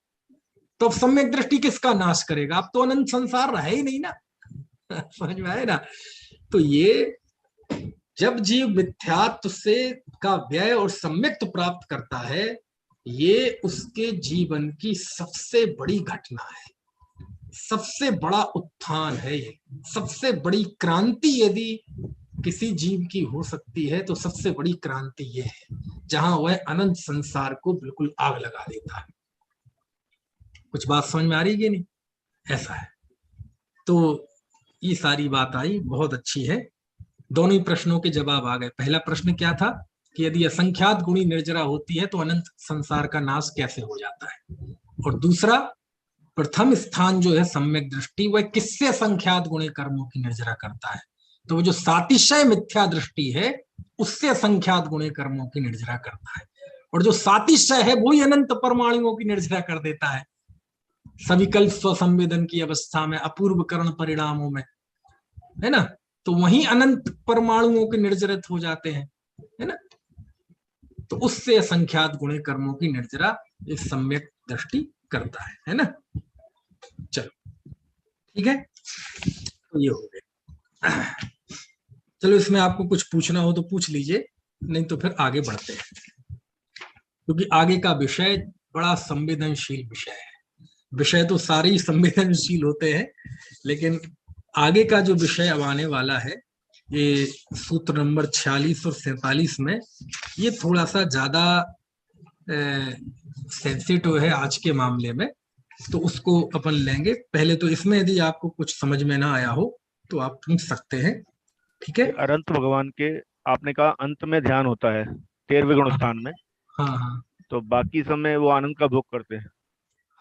तो अब सम्यक दृष्टि किसका नाश करेगा? अब तो अनंत संसार रहा ही नहीं ना। समझ में आए ना। तो ये जब जीव मिथ्यात्व से का व्यय और सम्यक्त प्राप्त करता है, ये उसके जीवन की सबसे बड़ी घटना है, सबसे बड़ा उत्थान है, ये सबसे बड़ी क्रांति यदि किसी जीव की हो सकती है तो सबसे बड़ी क्रांति ये है, जहां वह अनंत संसार को बिल्कुल आग लगा देता है। कुछ बात समझ में आ रही है कि नहीं? ऐसा है। तो ये सारी बात आई, बहुत अच्छी है। दोनों ही प्रश्नों के जवाब आ गए। पहला प्रश्न क्या था कि यदि असंख्यात गुणी निर्जरा होती है तो अनंत संसार का नाश कैसे हो जाता है, और दूसरा प्रथम स्थान जो है सम्यक दृष्टि, वह किससे असंख्यात गुणे कर्मों की निर्जरा करता है। तो वो जो सातिशय मिथ्या दृष्टि है उससे असंख्यात गुणे कर्मों की निर्जरा करता है, और जो सातिशय है वही अनंत परमाणुओं की निर्जरा कर देता है, सविकल्प स्वसंवेदन की अवस्था में, अपूर्व करण परिणामों में, है ना। तो वही अनंत परमाणुओं के निर्जरित हो जाते हैं, है ना। तो उससे असंख्यात गुणे कर्मों की निर्जरा इस सम्यक दृष्टि करता है ना। चलो ठीक है, तो ये हो गया। चलो इसमें आपको कुछ पूछना हो तो पूछ लीजिए, नहीं तो फिर आगे बढ़ते हैं, क्योंकि आगे का विषय बड़ा संवेदनशील विषय है। विषय तो सारे ही संवेदनशील होते हैं, लेकिन आगे का जो विषय अब आने वाला है, ये सूत्र नंबर 46 और 47 में, ये थोड़ा सा ज्यादा सेंसिटिव है आज के मामले में, तो उसको अपन लेंगे। पहले तो इसमें यदि आपको कुछ समझ में ना आया हो तो आप पूछ सकते हैं, ठीक है। अनंत भगवान के आपने कहा अंत में ध्यान होता है 13वें गुण स्थान में, हाँ हाँ तो बाकी समय वो आनंद का भोग करते हैं,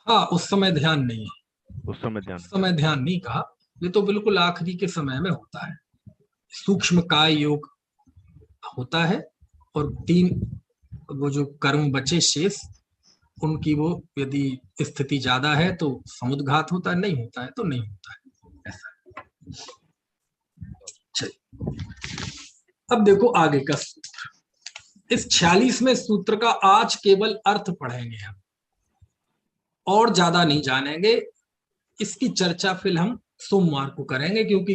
हाँ, उस समय ध्यान नहीं है, उस समय ध्यान। उस समय ध्यान नहीं कहा, ये तो बिल्कुल आखिरी के समय में होता है। सूक्ष्म काय योग होता है, और 3 वो जो कर्म बचे शेष, उनकी वो यदि स्थिति ज्यादा है तो समुद्घात होता है, नहीं होता है तो नहीं होता है, ऐसा। चलिए अब देखो आगे का सूत्र, इस 46वें सूत्र का आज केवल अर्थ पढ़ेंगे हम, और ज्यादा नहीं जानेंगे। इसकी चर्चा फिर हम सोमवार को करेंगे, क्योंकि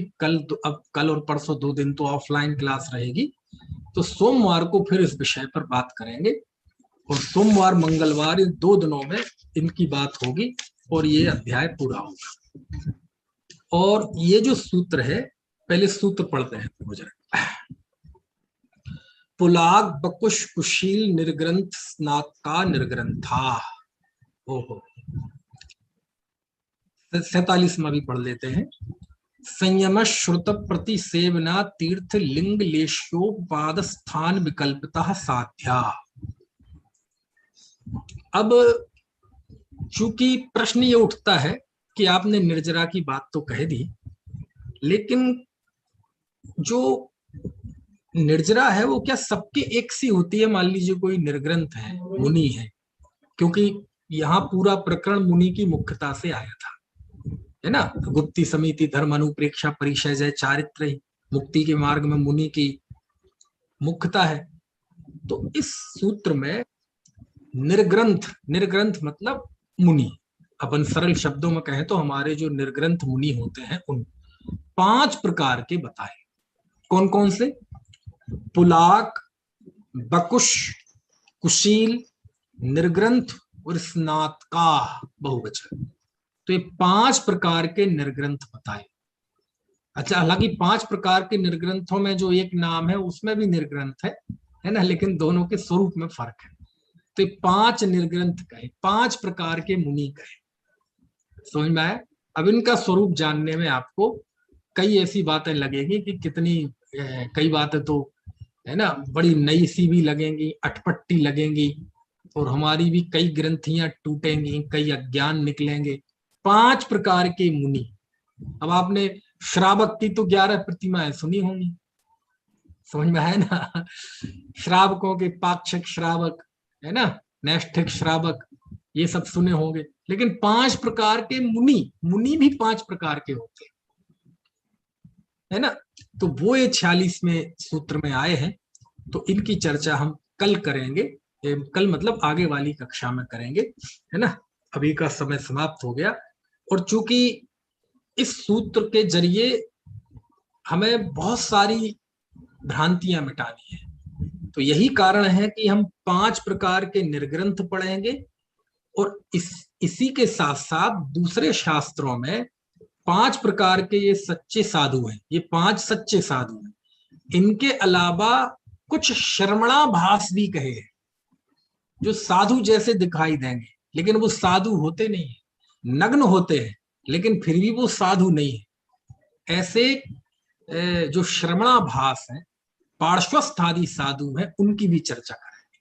अब कल और परसों 2 दिन तो ऑफलाइन क्लास रहेगी, तो सोमवार को फिर इस विषय पर बात करेंगे, और सोमवार मंगलवार इन 2 दिनों में इनकी बात होगी और ये अध्याय पूरा होगा। और ये जो सूत्र है, पहले सूत्र पढ़ते हैं जरा। पुलाग बकुश कुशील निर्ग्रंथ स्नातका निर्ग्रंथा। ओहो, 47वां भी पढ़ लेते हैं। संयम श्रुत प्रति सेवना तीर्थ लिंग लेशोपाद स्थान विकल्पतः साध्या। अब चूंकि प्रश्न ये उठता है कि आपने निर्जरा की बात तो कह दी, लेकिन जो निर्जरा है वो क्या सबके एक सी होती है? मान लीजिए कोई निर्ग्रंथ है, मुनि है, क्योंकि यहाँ पूरा प्रकरण मुनि की मुख्यता से आया था, है ना। गुप्ती समिति धर्म अनुप्रेक्षा परिचय जय चारित्र ही मुक्ति के मार्ग में मुनि की मुख्यता है। तो इस सूत्र में निर्ग्रंथ, निर्ग्रंथ मतलब मुनि, अपन सरल शब्दों में कहें तो हमारे जो निर्ग्रंथ मुनि होते हैं उन 5 प्रकार के बताए। कौन कौन से? पुलाक, बकुश, कुशील, निर्ग्रंथ और स्नातका बहुवचन। तो ये 5 प्रकार के निर्ग्रंथ बताए। अच्छा, हालांकि 5 प्रकार के निर्ग्रंथों में जो एक नाम है उसमें भी निर्ग्रंथ है ना, लेकिन दोनों के स्वरूप में फर्क है। तो ये 5 निर्ग्रंथ कहे, 5 प्रकार के मुनि कहे, समझ में आया। अब इनका स्वरूप जानने में आपको कई ऐसी बातें लगेगी कि कितनी, कई बातें तो है ना, बड़ी नई सी भी लगेंगी, अटपटी लगेंगी, और हमारी भी कई ग्रंथियां टूटेंगी, कई अज्ञान निकलेंगे। 5 प्रकार के मुनि। अब आपने श्रावक की तो 11 प्रतिमाएं सुनी होंगी, समझ में है ना। श्रावकों के पाक्षिक श्रावक, है ना, नैष्ठिक श्रावक, ये सब सुने होंगे। लेकिन 5 प्रकार के मुनि, मुनि भी 5 प्रकार के होते हैं, है ना। तो वो ये 46वें सूत्र में आए हैं, तो इनकी चर्चा हम कल करेंगे। कल मतलब आगे वाली कक्षा में करेंगे, है ना। अभी का समय समाप्त हो गया, और चूंकि इस सूत्र के जरिए हमें बहुत सारी भ्रांतियां मिटानी है, तो यही कारण है कि हम 5 प्रकार के निर्ग्रंथ पढ़ेंगे, और इसी के साथ साथ दूसरे शास्त्रों में 5 प्रकार के ये सच्चे साधु हैं, ये 5 सच्चे साधु हैं। इनके अलावा कुछ श्रमणाभास भी कहे हैं, जो साधु जैसे दिखाई देंगे, लेकिन वो साधु होते नहीं है, नग्न होते हैं, लेकिन फिर भी वो साधु नहीं है। ऐसे जो श्रमणाभास हैं, पार्श्वस्थ आदि साधु हैं, उनकी भी चर्चा करेंगे।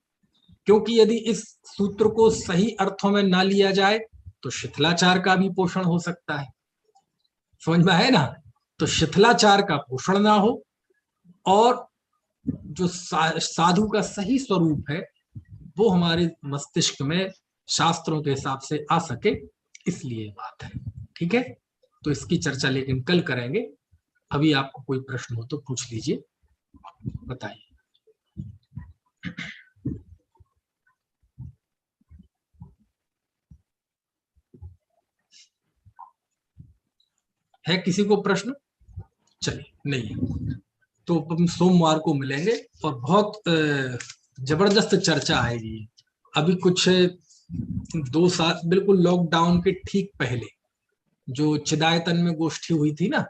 क्योंकि यदि इस सूत्र को सही अर्थों में ना लिया जाए तो शिथिलाचार का भी पोषण हो सकता है, समझ में है ना। तो शिथिलाचार का पोषण ना हो, और जो साधु का सही स्वरूप है वो हमारे मस्तिष्क में शास्त्रों के हिसाब से आ सके, इसलिए बात है। ठीक है, तो इसकी चर्चा लेकिन कल करेंगे। अभी आपको कोई प्रश्न हो तो पूछ लीजिए, बताइए। है किसी को प्रश्न? चलिए, नहीं है तो हम सोमवार को मिलेंगे, और बहुत जबरदस्त चर्चा आएगी। अभी कुछ 2 साल बिल्कुल लॉकडाउन के ठीक पहले जो चिदायतन में गोष्ठी हुई थी ना,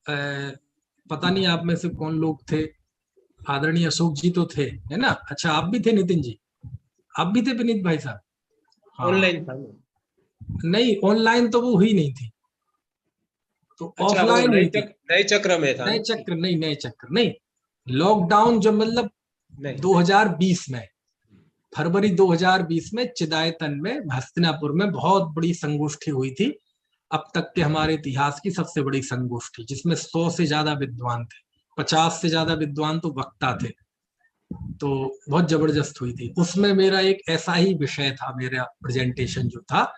पता नहीं आप में से कौन लोग थे। आदरणीय अशोक जी तो थे, है ना। अच्छा, आप भी थे नितिन जी, आप भी थे विनीत भाई साहब? हाँ। ऑनलाइन था नहीं, ऑनलाइन तो वो हुई नहीं थी, तो अच्छा, ऑफलाइन हुई थी। नए चक्र में था। नए चक्र नहीं, नए चक्र नहीं, लॉकडाउन जो मतलब नहीं 2020 में, फरवरी 2020 में चिदायतन में हस्तिनापुर में बहुत बड़ी संगोष्ठी हुई थी, अब तक के हमारे इतिहास की सबसे बड़ी संगोष्ठी, जिसमें 100 से ज्यादा विद्वान थे, 50 से ज्यादा विद्वान तो वक्ता थे। तो बहुत जबरदस्त हुई थी। उसमें मेरा एक ऐसा ही विषय था, मेरा प्रेजेंटेशन जो था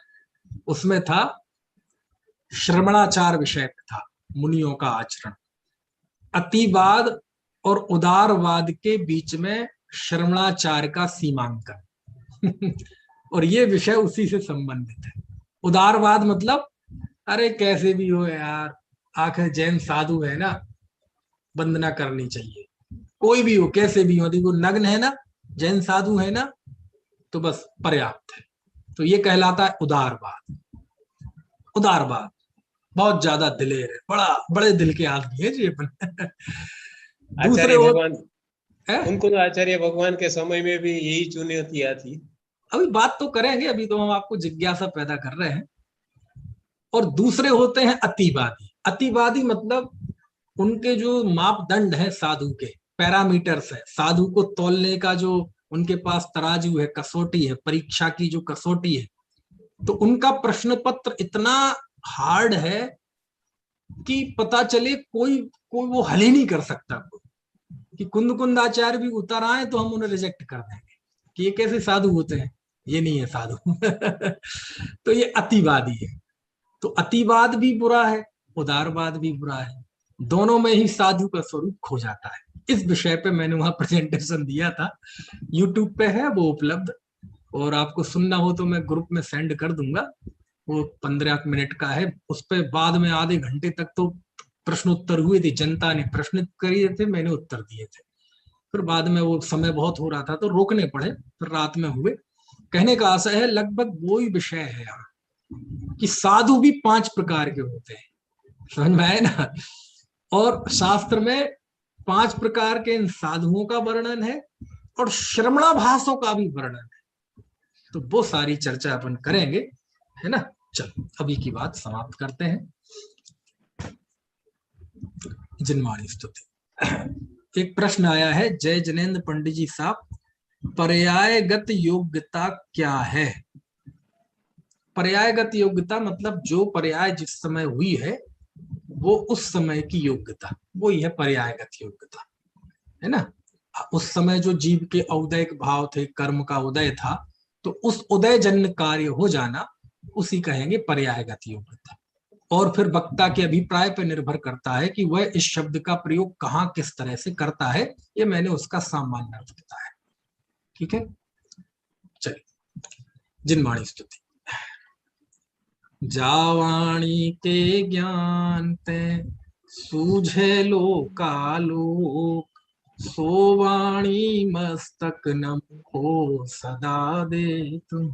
उसमें था श्रवणाचार विषय था, मुनियों का आचरण, अतिवाद और उदारवाद के बीच में श्रवणाचार का सीमांकन। और ये विषय उसी से संबंधित है। उदारवाद मतलब अरे कैसे भी हो यार, आखिर जैन साधु है ना, वंदना करनी चाहिए, कोई भी हो कैसे भी हो, देखो नग्न है ना, जैन साधु है ना, तो बस पर्याप्त है। तो ये कहलाता है उदारवाद। उदारवाद बहुत ज्यादा दिलेर है, बड़े दिल के आदमी है जी अपन। दूसरे भगवान, उनको तो आचार्य भगवान के समय में भी यही चुनौतियां थी। अभी बात तो करेंगे, अभी तो हम आपको जिज्ञासा पैदा कर रहे हैं। और दूसरे होते हैं अतिवादी। अतिवादी मतलब उनके जो मापदंड है साधु के, पैरामीटर्स है, साधु को तौलने का जो उनके पास तराजू है, कसौटी है, परीक्षा की जो कसौटी है, तो उनका प्रश्न पत्र इतना हार्ड है कि पता चले कोई वो हल ही नहीं कर सकता। कि कुंद आचार्य भी उतर आए तो हम उन्हें रिजेक्ट कर देंगे कि ये कैसे साधु होते हैं, ये नहीं है साधु। तो ये अतिवादी है। तो अतिवाद भी बुरा है, उदारवाद भी बुरा है, दोनों में ही साधु का स्वरूप खो जाता है। इस विषय पे मैंने वहां प्रेजेंटेशन दिया था, यूट्यूब पे है वो उपलब्ध, और आपको सुनना हो तो मैं ग्रुप में सेंड कर दूंगा। वो 15 मिनट का है, उस पे बाद में आधे घंटे तक तो प्रश्न उत्तर हुए थे, जनता ने प्रश्न करे थे, मैंने उत्तर दिए थे। फिर बाद में वो समय बहुत हो रहा था तो रोकने पड़े, फिर रात में हुए। कहने का आशय है लगभग वो ही विषय है यहाँ कि साधु भी 5 प्रकार के होते हैं, समझ में आए ना। और शास्त्र में 5 प्रकार के इन साधुओं का वर्णन है और श्रमणाभासों का भी वर्णन है। तो वो सारी चर्चा अपन करेंगे, है ना। चलो अभी की बात समाप्त करते हैं। जिनवाणी स्तुति। एक प्रश्न आया है जय जनेन्द्र पंडित जी साहब, पर्यायगत योग्यता क्या है? पर्यायगत योग्यता मतलब जो पर्याय जिस समय हुई है वो उस समय की योग्यता, वही है पर्यायगत योग्यता, है ना। उस समय जो जीव के औदयिक भाव थे, कर्म का उदय था, तो उस उदय जन्य कार्य हो जाना, उसी कहेंगे पर्यायगत योग्यता। और फिर वक्ता के अभिप्राय पर निर्भर करता है कि वह इस शब्द का प्रयोग कहाँ किस तरह से करता है, ये मैंने उसका सामान्य अर्थ बताया। ठीक है, चलिए जिनवाणी स्तुति। जावाणी के ज्ञान ते सूझे लोकालोक, सोवाणी मस्तक नमो सदा दे तुम।